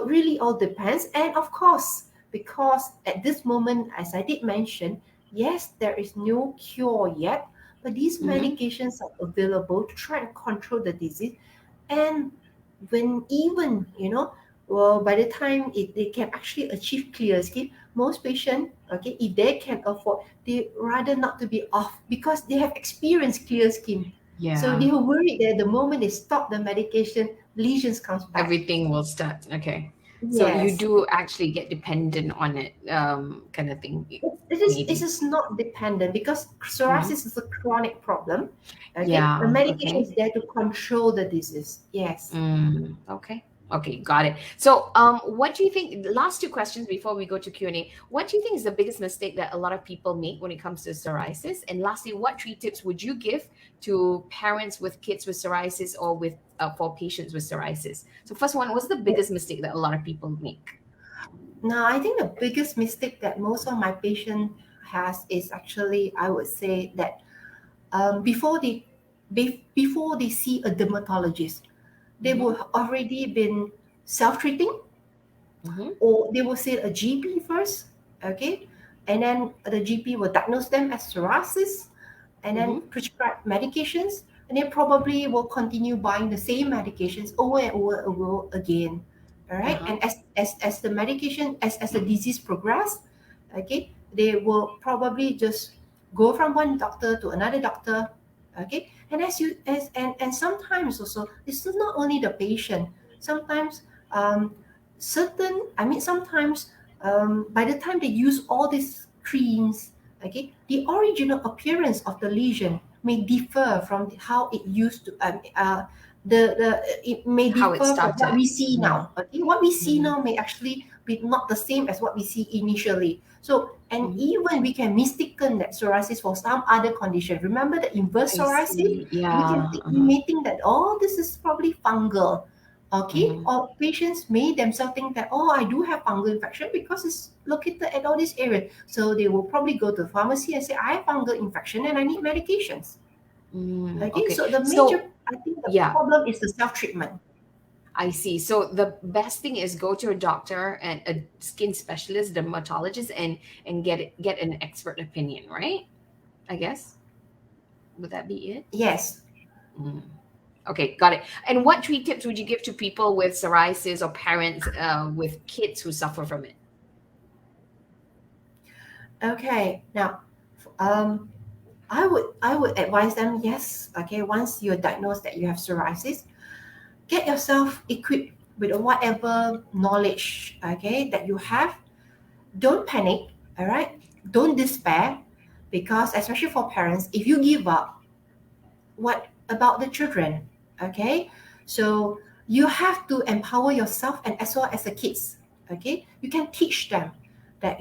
really all depends. And of course, because at this moment, as I did mention, yes, there is no cure yet, but these medications are available to try and control the disease. And when even, by the time they can actually achieve clear skin, most patients, okay, if they can afford, they rather not to be off because they have experienced clear skin. Yeah. So they are worried that the moment they stop the medication, lesions comes back. Everything will start. Okay. Yes. So you do actually get dependent on it, kind of thing. It is not dependent because psoriasis is a chronic problem. Okay. Yeah, the medication is there to control the disease. Yes. Okay, got it. So, what do you think? Last 2 questions before we go to Q&A. What do you think is the biggest mistake that a lot of people make when it comes to psoriasis? And lastly, what 3 tips would you give to parents with kids with psoriasis or with for patients with psoriasis? So, first one, what's the biggest mistake that a lot of people make? Now, I think the biggest mistake that most of my patient has is actually, I would say that before they see a dermatologist, they Mhm. will already been self-treating, Mhm. or they will see a GP first, okay, and then the GP will diagnose them as psoriasis, and then Mhm. prescribe medications, and they probably will continue buying the same medications over and over and over again. All right, Uh-huh. and as the medication as the disease progress, okay, they will probably just go from one doctor to another doctor, okay, and as you as and sometimes also it's not only the patient. Sometimes sometimes by the time they use all these creams, okay, the original appearance of the lesion may differ from how it used to the it may How it differ from what started. we see Mhm. now. Okay, what we see Mhm. now may actually be not the same as what we see initially. So, and Mhm. even we can mistaken that psoriasis for some other condition. Remember the inverse I psoriasis? see. We Yeah. may think that, oh, this is probably fungal. Okay, Mhm. or patients may themselves think that, oh, I do have fungal infection because it's located at all these areas. So they will probably go to the pharmacy and say, I have fungal infection and I need medications. Okay, Okay. so the major, So, I think the yeah, problem is the self-treatment. I see. So the best thing is go to a doctor and a skin specialist, dermatologist, and get an expert opinion, right? I guess. Would that be it? Yes. Mm. Okay, got it. And what treat tips would you give to people with psoriasis or parents with kids who suffer from it? Okay. Now, um, I would advise them, yes, okay, once you're diagnosed that you have psoriasis, get yourself equipped with whatever knowledge, okay, that you have. Don't panic, all right? Don't despair, because especially for parents, if you give up, what about the children? Okay, so you have to empower yourself and as well as the kids. Okay, you can teach them that,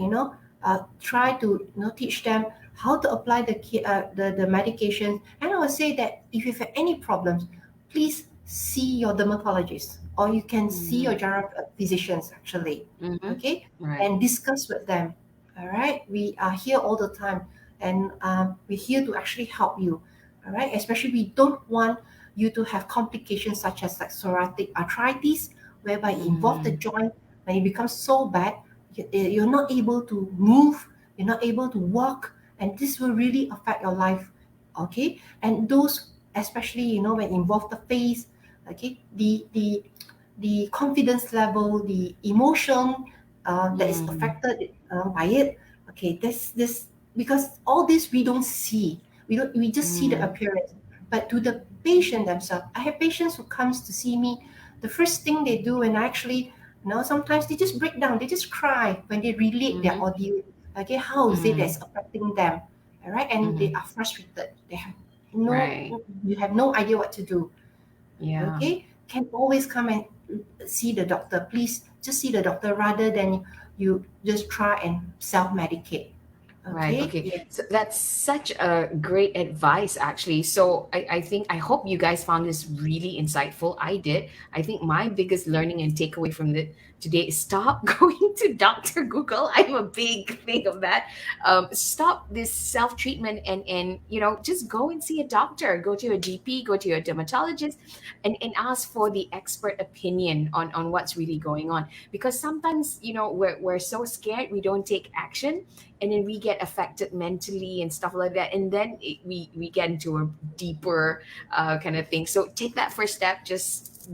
try to, teach them how to apply the medication. And I would say that if you have any problems, please see your dermatologist, or you can see your Mm-hmm. general physicians actually. Mm-hmm. Okay, Right. and discuss with them. All right, we are here all the time, and we're here to actually help you. All right, especially we don't want you to have complications such as like psoriatic arthritis, whereby it involve the Mm-hmm. joint. When it becomes so bad, you're not able to move, you're not able to walk, and this will really affect your life. Okay, and those, especially, when involve the face, okay, the confidence level, the emotion that is Mm-hmm. affected by it. Okay, this because all this we don't see. We just see the Mm-hmm. appearance. But to the patient themselves, I have patients who comes to see me. The first thing they do, and actually, sometimes they just break down, they just cry when they relate their Mm-hmm. audio. Okay, how is it that's affecting them? All right, and they Mm-hmm. are frustrated. They have no, Right. you have no idea what to do. Yeah. Okay, can always come and see the doctor. Please just see the doctor rather than you just try and self-medicate. Right. Okay, Okay. yeah. So that's such a great advice, actually. So I hope you guys found this really insightful. I did. I think my biggest learning and takeaway from the today is stop going to Dr. Google. I'm a big thing of that. Stop this self-treatment and just go and see a doctor. Go to a GP, go to your dermatologist, and ask for the expert opinion on what's really going on. Because sometimes, we're so scared we don't take action, and then we get affected mentally and stuff like that, and then we get into a deeper kind of thing. So take that first step, just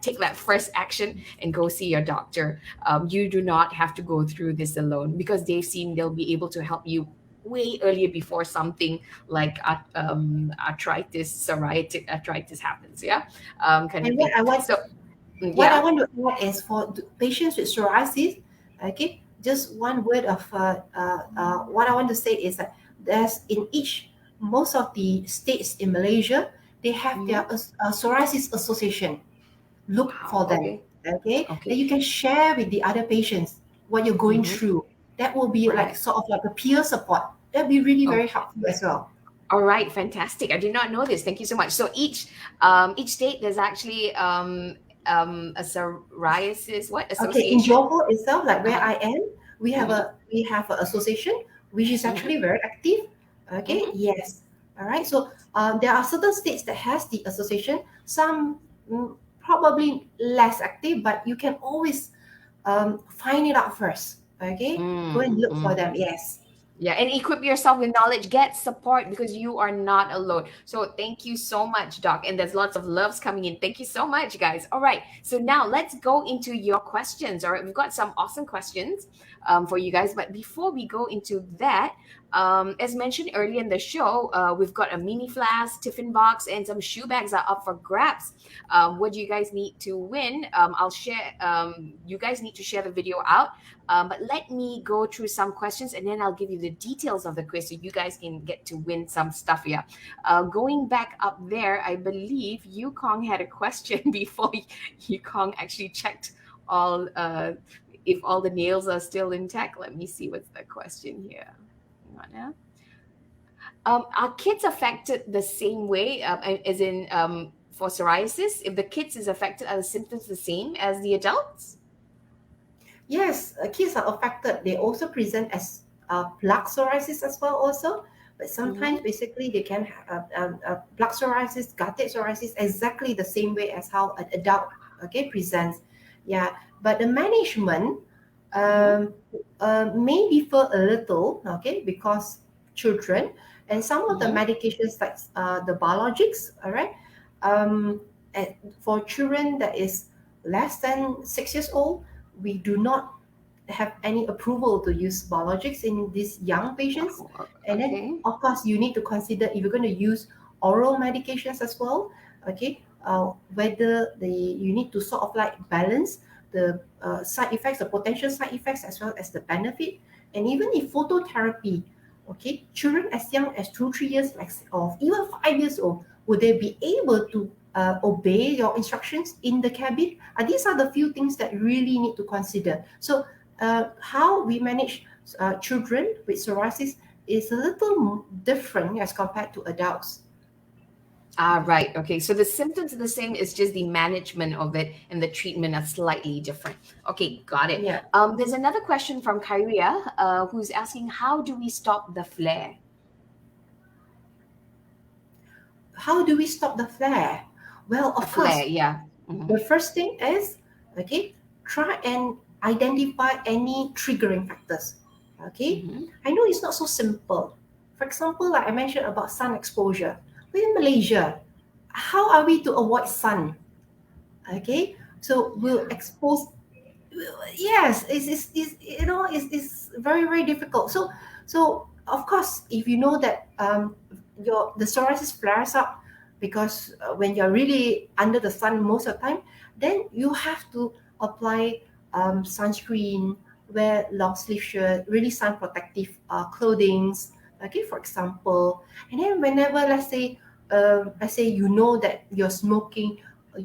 take that first action and go see your doctor. You do not have to go through this alone, because they'll be able to help you way earlier before something like arthritis, psoriatic arthritis happens. Yeah, kind of And thing. So what I yeah. want to add is for patients with psoriasis. Okay, just one word of what I want to say is that there's in each most of the states in Malaysia, they have their Mhm. psoriasis association. Look Wow. for them. Okay. Okay, then Okay. you can share with the other patients what you're going Hmm. through. That will be like Right. sort of like a peer support. That'd be really very Okay. helpful as well. All right, fantastic. I did not know this. Thank you so much. So each state there's actually a psoriasis what Okay, in association? Johor itself, like where Uh-huh. I am, Mm-hmm. we have an association which is Mm-hmm. actually very active. Okay, Mm-hmm. yes, all right. So there are certain states that has the association. Some probably less active, but you can always find it out first. Okay, go and look for Mm-hmm. them. Yes. Yeah, and equip yourself with knowledge, get support because you are not alone. So thank you so much, Doc. And there's lots of loves coming in. Thank you so much, guys. All right. So now let's go into your questions. All right. We've got some awesome questions for you guys. But before we go into that, as mentioned earlier in the show, we've got a mini flask, tiffin box, and some shoe bags are up for grabs. What do you guys need to win? I'll share. You guys need to share the video out. But let me go through some questions and then I'll give you the details of the quiz so you guys can get to win some stuff here. Going back up there, I believe Yukong had a question before Yukong actually checked all if all the nails are still intact. Let me see what's the question here. Hang on now. Are kids affected the same way, as in for psoriasis? If the kids is affected, are the symptoms the same as the adults? Yes, kids are affected. They also present as plaque psoriasis as well also. But sometimes Mm-hmm. basically they can have plaque psoriasis, gouty psoriasis exactly the same way as how an adult presents. Yeah, but the management Mm-hmm. um, may differ a little, because children and some of the Mm-hmm. medications like the biologics, all right, um, and for children that is less than 6 years old, we do not have any approval to use biologics in these young patients. And then, Okay. of course, you need to consider if you're going to use oral medications as well. Whether you need to sort of like balance the side effects, the potential side effects, as well as the benefit. And even if phototherapy, children as young as 2, 3 years, like, or even 5 years old, would they be able to obey your instructions in the cabin? These are the few things that you really need to consider. So how we manage children with psoriasis is a little different as compared to adults. Right. Okay. So the symptoms are the same. It's just the management of it and the treatment are slightly different. Okay, got it. Yeah. There's another question from Kyria, who's asking, how do we stop the flare? How do we stop the flare? Well, A of flare, course, yeah. Mm-hmm. the first thing is, try and identify any triggering factors. Okay, Mm-hmm. I know it's not so simple. For example, like I mentioned about sun exposure. We're in Malaysia. How are we to avoid sun? Okay, so we'll Yeah. expose. Yes, it's very very difficult. So of course, if you know that your the psoriasis flares up because when you're really under the sun most of the time, then you have to apply sunscreen, wear long sleeve shirt, really sun protective clothings, for example. And then whenever let's say you know that you're smoking,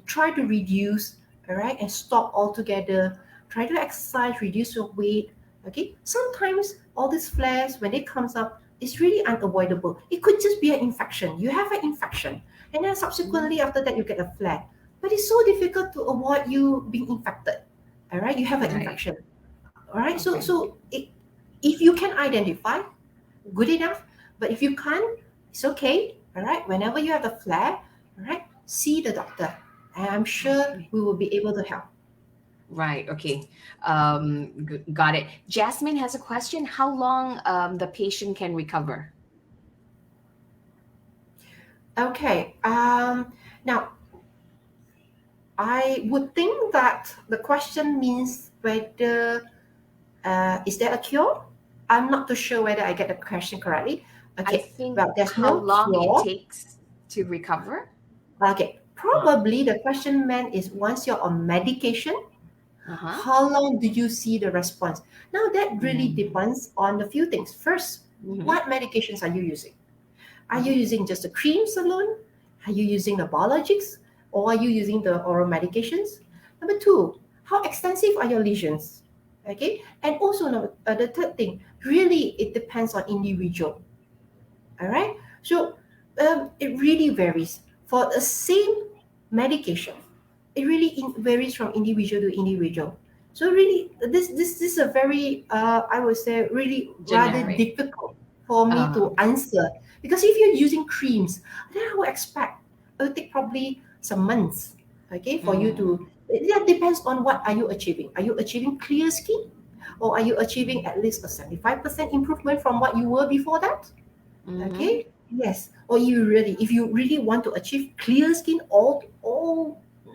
try to reduce, all right, and stop altogether. Try to exercise, reduce your weight. Okay, sometimes all these flares when it comes up, it's really unavoidable. It could just be an infection. You have an infection, and then Mm-hmm. subsequently after that you get a flare. But it's so difficult to avoid you being infected. All right, you have an Right. infection. All right, so Okay. if you can identify, good enough. But if you can't, it's okay. All right, whenever you have the flare, all right, see the doctor, and I'm sure Okay. we will be able to help. Right. Okay. Got it. Jasmine has a question. How long the patient can recover? Okay. Now, I would think that the question means whether is there a cure? I'm not too sure whether I get the question correctly. I Okay. think Well, there's how no long it cure. takes to recover. Okay. Probably the question meant is once you're on medication, Uh-huh. how long do you see the response? Now, that really Mm-hmm. depends on a few things. First, Mm-hmm. what medications are you using? Are you Mm-hmm. using just the creams alone? Are you using the biologics? Or are you using the oral medications? Number two, how extensive are your lesions? Okay, and also the third thing, really it depends on individual. All right, so it really varies. For the same medication, it really varies from individual to individual. So really, this is a very I would say really rather Generic. difficult for me to answer, because if you're using creams, then I would expect it will take probably some months, okay, for you to. That depends on what are you achieving. Are you achieving clear skin, or are you achieving at least a 75% improvement from what you were before that? Okay, yes. Or if you really want to achieve clear skin, all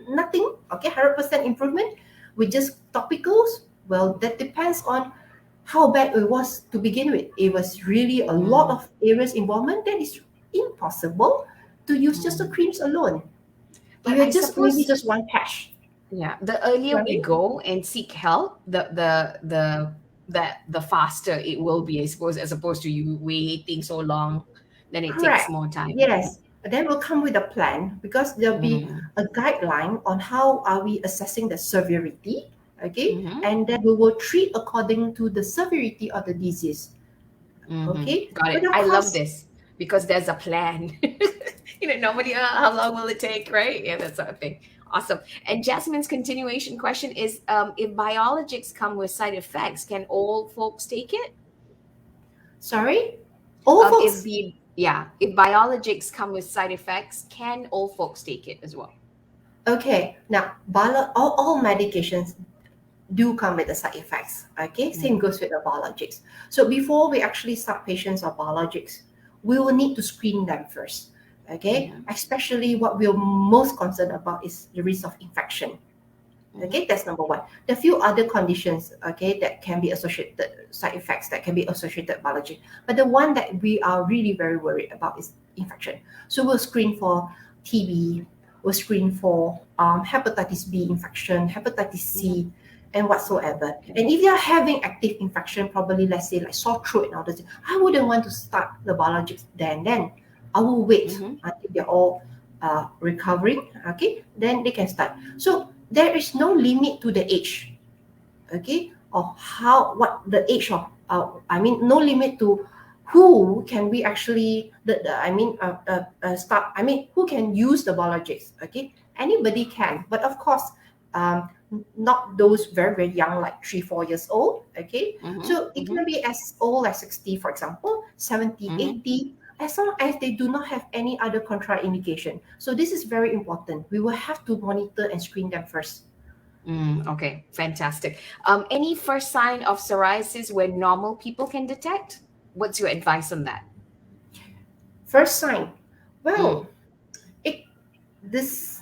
nothing, okay, 100% improvement with just topicals, well, that depends on how bad it was to begin with. It was really a lot of areas involvement, then it's impossible to use just the creams alone. But If I you're just maybe suppose, just one patch. yeah, the earlier we Sorry? go and seek help, the faster it will be, I suppose, as opposed to you waiting so long, then it takes Correct. more time. Yes. Then we'll come with a plan, because there'll be Mm. a guideline on how are we assessing the severity, okay? Mm-hmm. And then we will treat according to the severity of the disease, okay? Got But it. of I love course, this because there's a plan. Nobody, how long will it take, right? Yeah, that sort of thing. Awesome. And Jasmine's continuation question is, if biologics come with side effects, can all folks take it? sorry, all folks. If biologics come with side effects, can all folks take it as well? Okay, now all medications do come with the side effects. Okay, same goes with the biologics. So before we actually start patients on biologics, we will need to screen them first. Okay, especially what we're most concerned about is the risk of infection. Okay, that's number one. There are few other conditions, okay, that can be associated, side effects that can be associated with biology. But the one that we are really very worried about is infection. So we'll screen for TB, we'll screen for hepatitis B infection, hepatitis C, and whatsoever. And if you're having active infection, probably let's say like sore throat and all this, I wouldn't want to start the biologics then. I will wait until they're all recovering, okay, then they can start. So there is no limit to the age, okay, or what the age of, no limit to who can we actually, start, who can use the biologics, okay? Anybody can, but of course, not those very, very young, like 3-4 years old, okay? So it can be as old as 60, for example, 70, 80, as long as they do not have any other contraindication. So this is very important. We will have to monitor and screen them first. Okay, fantastic. Any first sign of psoriasis where normal people can detect? What's your advice on that? First sign, well, this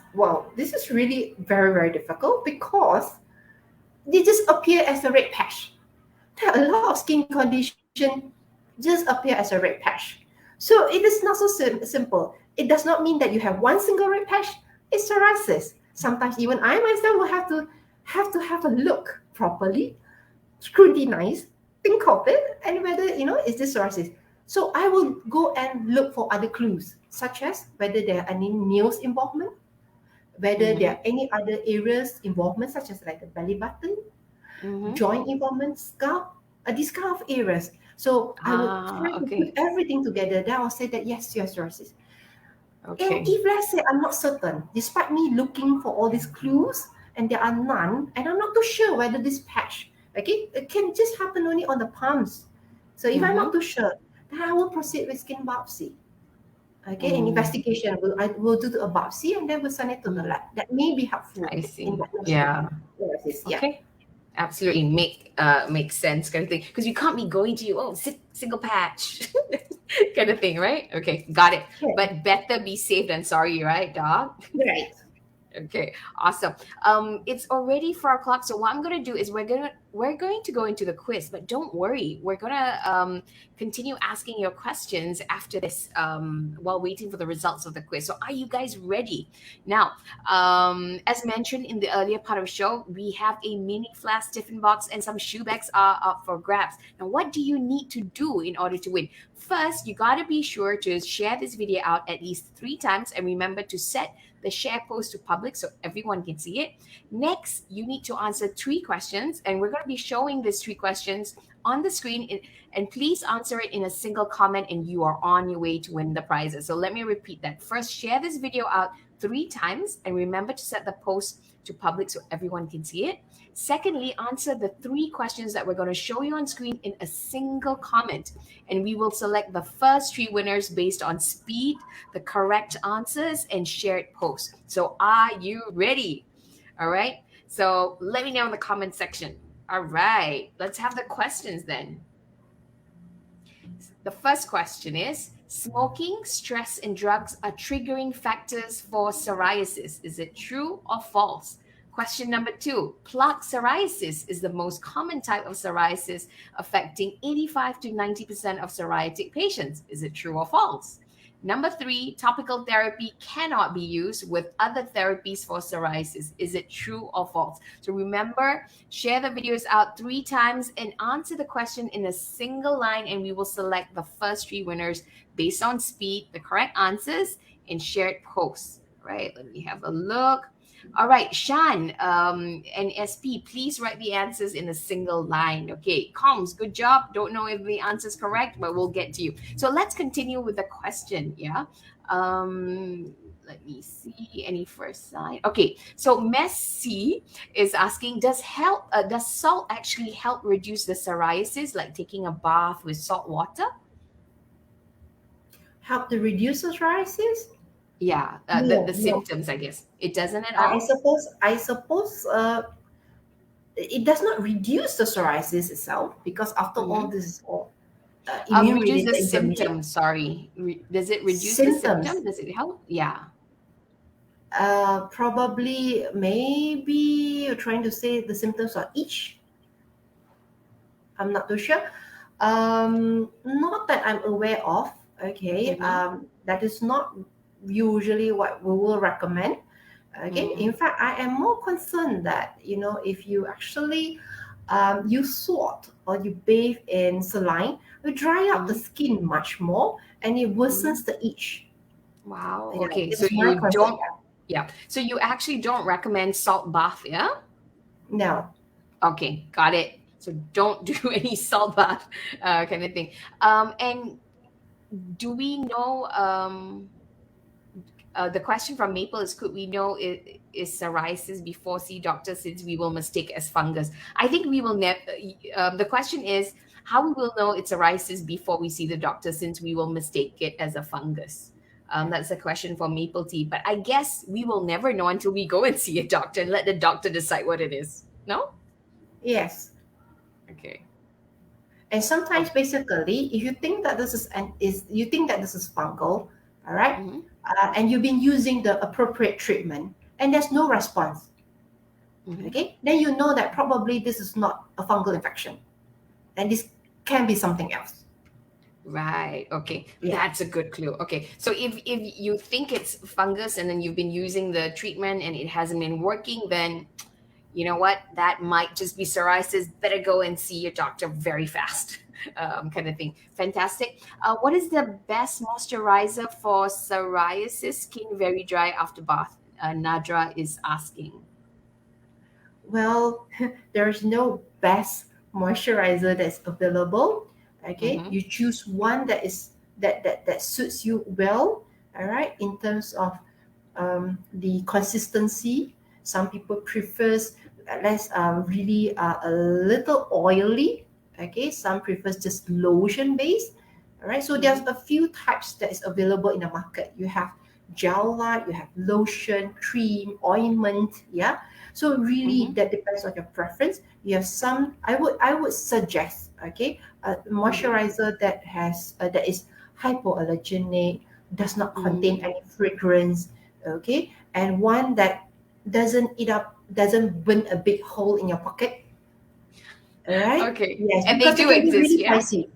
is really very, very difficult, because they just appear as a red patch. There are a lot of skin conditions just appear as a red patch. So it is not so simple. It does not mean that you have one single red patch. It's psoriasis. Sometimes even I myself will have to have a look properly, scrutinize, think of it, and whether is this psoriasis. So I will go and look for other clues, such as whether there are any nails involvement, whether there are any other areas involvement, such as like the belly button, joint involvement, scalp, these kind of areas. So I would try to put everything together. Then I'll say that yes, you have psoriasis. Okay. And if let's say I'm not certain, despite me looking for all these clues and there are none, and I'm not too sure whether this patch, okay, it can just happen only on the palms. So if I'm not too sure, then I will proceed with skin biopsy. Okay, an investigation. I will do a biopsy and then we'll send it to the lab. That may be helpful. I see. In that Yeah. Yeah. Okay. Absolutely makes sense, kind of thing, because you can't be going to single patch kind of thing, right? Okay, got it. Yeah. But better be safe than sorry, right, dog? Right. Okay, awesome. It's already 4 o'clock, so what I'm gonna do is we're going to go into the quiz, but don't worry, we're gonna continue asking your questions after this while waiting for the results of the quiz. So are you guys ready? Now, as mentioned in the earlier part of the show, we have a mini flash stiffen box and some shoe bags are up for grabs. Now, what do you need to do in order to win? First, you gotta be sure to share this video out at least 3 times, and remember to set the share post to public so everyone can see it. Next, you need to answer 3 questions, and we're going going to be showing these 3 questions on the screen, and please answer it in a single comment and you are on your way to win the prizes. So let me repeat that. First, share this video out 3 times and remember to set the post to public so everyone can see it. Secondly, answer the 3 questions that we're going to show you on screen in a single comment, and we will select the first 3 winners based on speed, the correct answers, and shared posts. So are you ready? All right. So let me know in the comment section. All right. Let's have the questions then. The first question is, smoking, stress, and drugs are triggering factors for psoriasis. Is it true or false? Question number 2, plaque psoriasis is the most common type of psoriasis, affecting 85 to 90% of psoriatic patients. Is it true or false? Number 3, topical therapy cannot be used with other therapies for psoriasis. Is it true or false? So remember, share the videos out 3 times and answer the question in a single line, and we will select the first 3 winners based on speed, the correct answers, and shared posts. Right, let me have a look. All right, Shan and SP, please write the answers in a single line. Okay, Coms, good job. Don't know if the answer is correct, but we'll get to you. So let's continue with the question. Yeah. Let me see any first sign. Okay, so Messi is asking, does salt actually help reduce the psoriasis, like taking a bath with salt water? Help to reduce the psoriasis? Yeah, No, the no. symptoms, I guess. It doesn't at I all? suppose it does not reduce the psoriasis itself, because after all, this is all immune Reduce related the inflammation. symptoms, sorry. Does it reduce the Symptoms. symptom? Does it help? Yeah. Probably, maybe you're trying to say the symptoms are itch. I'm not too sure. Not that I'm aware of. Okay. That is not usually what we will recommend. Okay. In fact, I am more concerned that, if you actually you salt or you bathe in saline, you dry out the skin much more and it worsens the itch. Wow. Yeah, Okay. this So is my you concern. don't, yeah. So you actually don't recommend salt bath, yeah? No. Okay. Got it. So don't do any salt bath kind of thing. And do we know, the question from Maple is, could we know is psoriasis before see doctor, since we will mistake as fungus? I think we will never. The question is how we will know it's psoriasis before we see the doctor, since we will mistake it as a fungus. That's a question for Maple Tea. But I guess we will never know until we go and see a doctor and let the doctor decide what it is. No? Yes. Okay. And sometimes, basically, if you think that this is fungal, all right, and you've been using the appropriate treatment, and there's no response, okay, then you know that probably this is not a fungal infection, and this can be something else. Right. Okay. Yeah. That's a good clue. Okay. So if you think it's fungus and then you've been using the treatment and it hasn't been working, then you know what? That might just be psoriasis. Better go and see your doctor very fast, kind of thing. Fantastic. What is the best moisturizer for psoriasis? Skin very dry after bath. Nadra is asking. Well, there's no best moisturizer that's available. Okay, you choose one that is that suits you well. All right, in terms of the consistency. Some people prefers less really a little oily. Okay, some prefers just lotion based. All right, so there's a few types that is available in the market. You have gel like, you have lotion, cream, ointment. Yeah, so really that depends on your preference. You have some. I would suggest, okay, a moisturizer that has that is hypoallergenic, does not contain any fragrance. Okay, and one that doesn't burn a big hole in your pocket. All right. Okay. Yes, And they because do it can be exist, really yeah? pricey.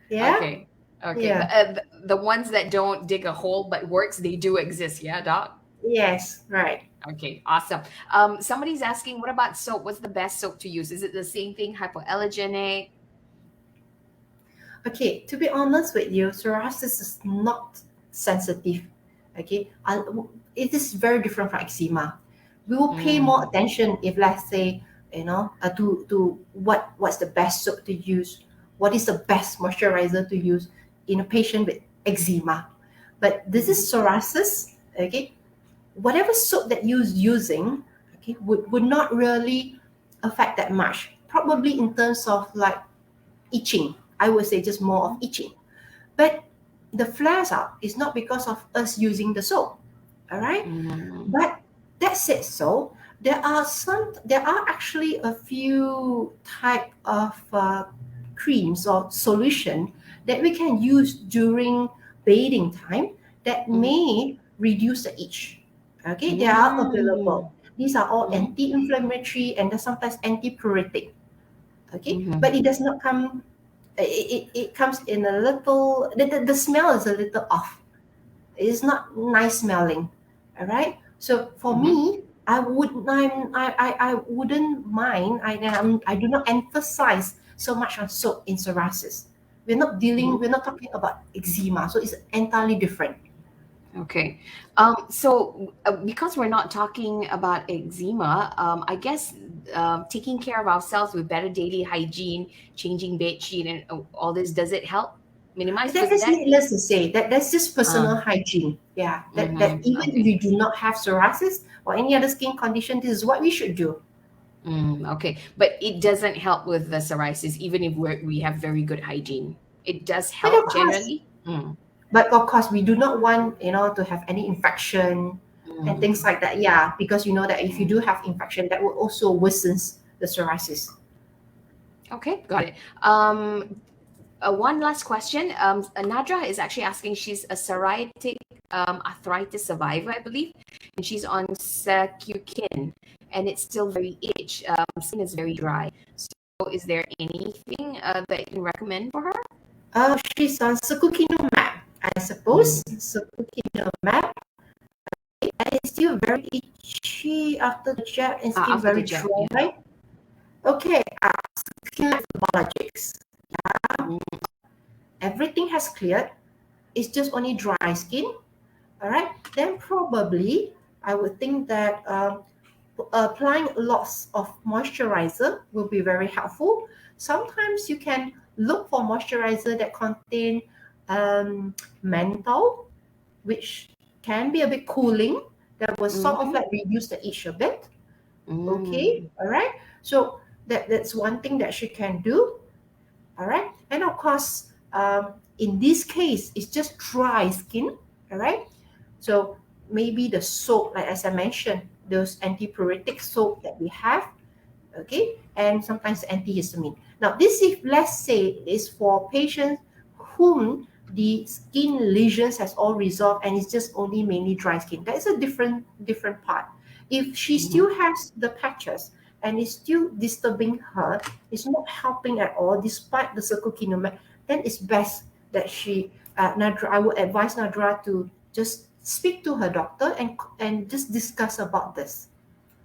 Yeah. Okay. Okay. Yeah. The ones that don't dig a hole but works, they do exist, yeah, Doc? Yes. Right. Okay, awesome. Somebody's asking, what about soap? What's the best soap to use? Is it the same thing, hypoallergenic? Okay. To be honest with you, psoriasis is not sensitive. Okay. It is very different from eczema. We will pay more attention if, let's say, to what's the best soap to use, what is the best moisturizer to use in a patient with eczema. But this is psoriasis, okay? Whatever soap that you're using, okay, would not really affect that much. Probably in terms of like itching, I would say just more of itching. But the flares up is not because of us using the soap, all right? But that said, so there are actually a few type of creams or solution that we can use during bathing time that may reduce the itch. Okay, they are available. These are all anti-inflammatory and sometimes anti-pruritic. Okay, but it does not come. It comes in a little. The smell is a little off. It's not nice smelling. All right. So for me, I wouldn't mind. I do not emphasize so much on soap in psoriasis. We're not talking about eczema, so it's entirely different. Okay. So because we're not talking about eczema, I guess taking care of ourselves with better daily hygiene, changing bed sheet, and all this, does it help minimize? That is needless to say. That's just personal hygiene. Yeah. That even if you do not have psoriasis or any other skin condition, this is what we should do. Okay, but it doesn't help with the psoriasis, even if we have very good hygiene. It does help generally. But of course, we do not want to have any infection and things like that. Yeah, because you know that if you do have infection, that will also worsen the psoriasis. Okay, got it. One last question. Nadra is actually asking. She's a psoriatic arthritis survivor, I believe, and she's on Secukin, and it's still very itch. Skin is very dry. So, is there anything that you can recommend for her? She's on secukinumab, I suppose. Secukinumab. And it's still very itchy after the jab and skin very dry. Yeah. Okay, skin like Biologics. Yeah. Everything has cleared. It's just only dry skin. All right. Then probably I would think that applying lots of moisturizer will be very helpful. Sometimes you can look for moisturizer that contain menthol, which can be a bit cooling. That will sort of like reduce the itch a bit. Okay. All right. So that's one thing that she can do. All right. And of course, in this case, it's just dry skin. All right. So maybe the soap, like as I mentioned, those antipruritic soap that we have. Okay. And sometimes antihistamine. Now, this, if let's say, is for patients whom the skin lesions has all resolved and it's just only mainly dry skin. That is a different part. If she still has the patches and it's still disturbing her, it's not helping at all despite the secukinumab, then it's best that I would advise Nadra to just speak to her doctor and just discuss about this.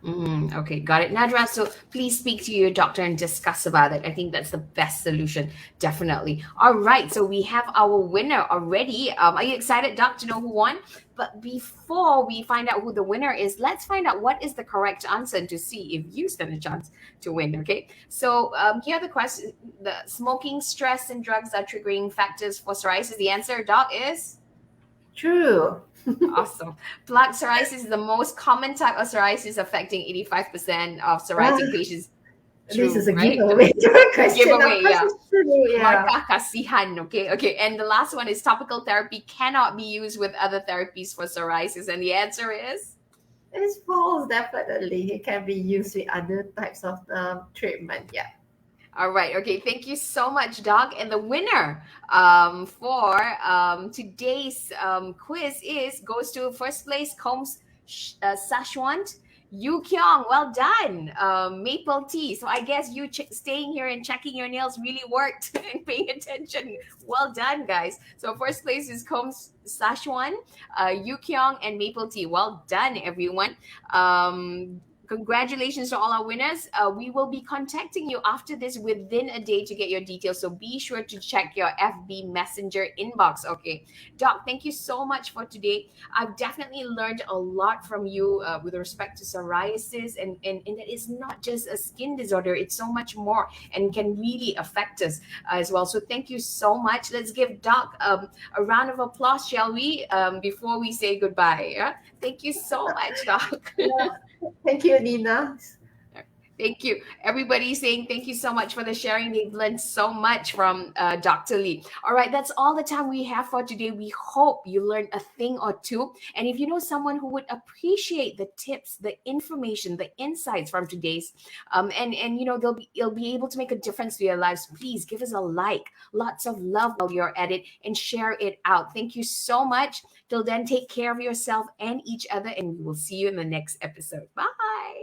Okay, got it. Nadra, so please speak to your doctor and discuss about it. I think that's the best solution, definitely. All right, so we have our winner already. Are you excited, Doc, to know who won? But before we find out who the winner is, let's find out what is the correct answer to see if you stand a chance to win, okay? So here are the questions. The smoking, stress, and drugs are triggering factors for psoriasis. The answer, Doc, is? True. Awesome. Plaque psoriasis is the most common type of psoriasis, affecting 85% of psoriatic patients. True, this is a giveaway to a question. Giveaway, yeah. Yeah. Marka kasihan, okay. And the last one is topical therapy cannot be used with other therapies for psoriasis. And the answer is? It's false, definitely. It can be used with other types of treatment, yeah. All right. Okay. Thank you so much, Doc. And the winner for today's quiz goes to first place, Combs Sashwant. Yu Kyung, well done. Maple tea. So I guess you staying here and checking your nails really worked and paying attention. Well done, guys. So first place is Combs Sashwan, Yu Kyung, and maple tea. Well done, everyone. Congratulations to all our winners. We will be contacting you after this within a day to get your details. So be sure to check your FB Messenger inbox. Okay. Doc, thank you so much for today. I've definitely learned a lot from you with respect to psoriasis, and that it's not just a skin disorder, it's so much more and can really affect us as well. So thank you so much. Let's give Doc a round of applause, shall we, before we say goodbye. Yeah? Thank you so much, Doc. Thank you, Nina. Thank you. Everybody saying thank you so much for the sharing. They've learned so much from Dr. Lee. All right, that's all the time we have for today. We hope you learned a thing or two. And if you know someone who would appreciate the tips, the information, the insights from today's, and you know they'll be able to make a difference to their lives, please give us a like, lots of love while you're at it, and share it out. Thank you so much. Till then, take care of yourself and each other, and we will see you in the next episode. Bye.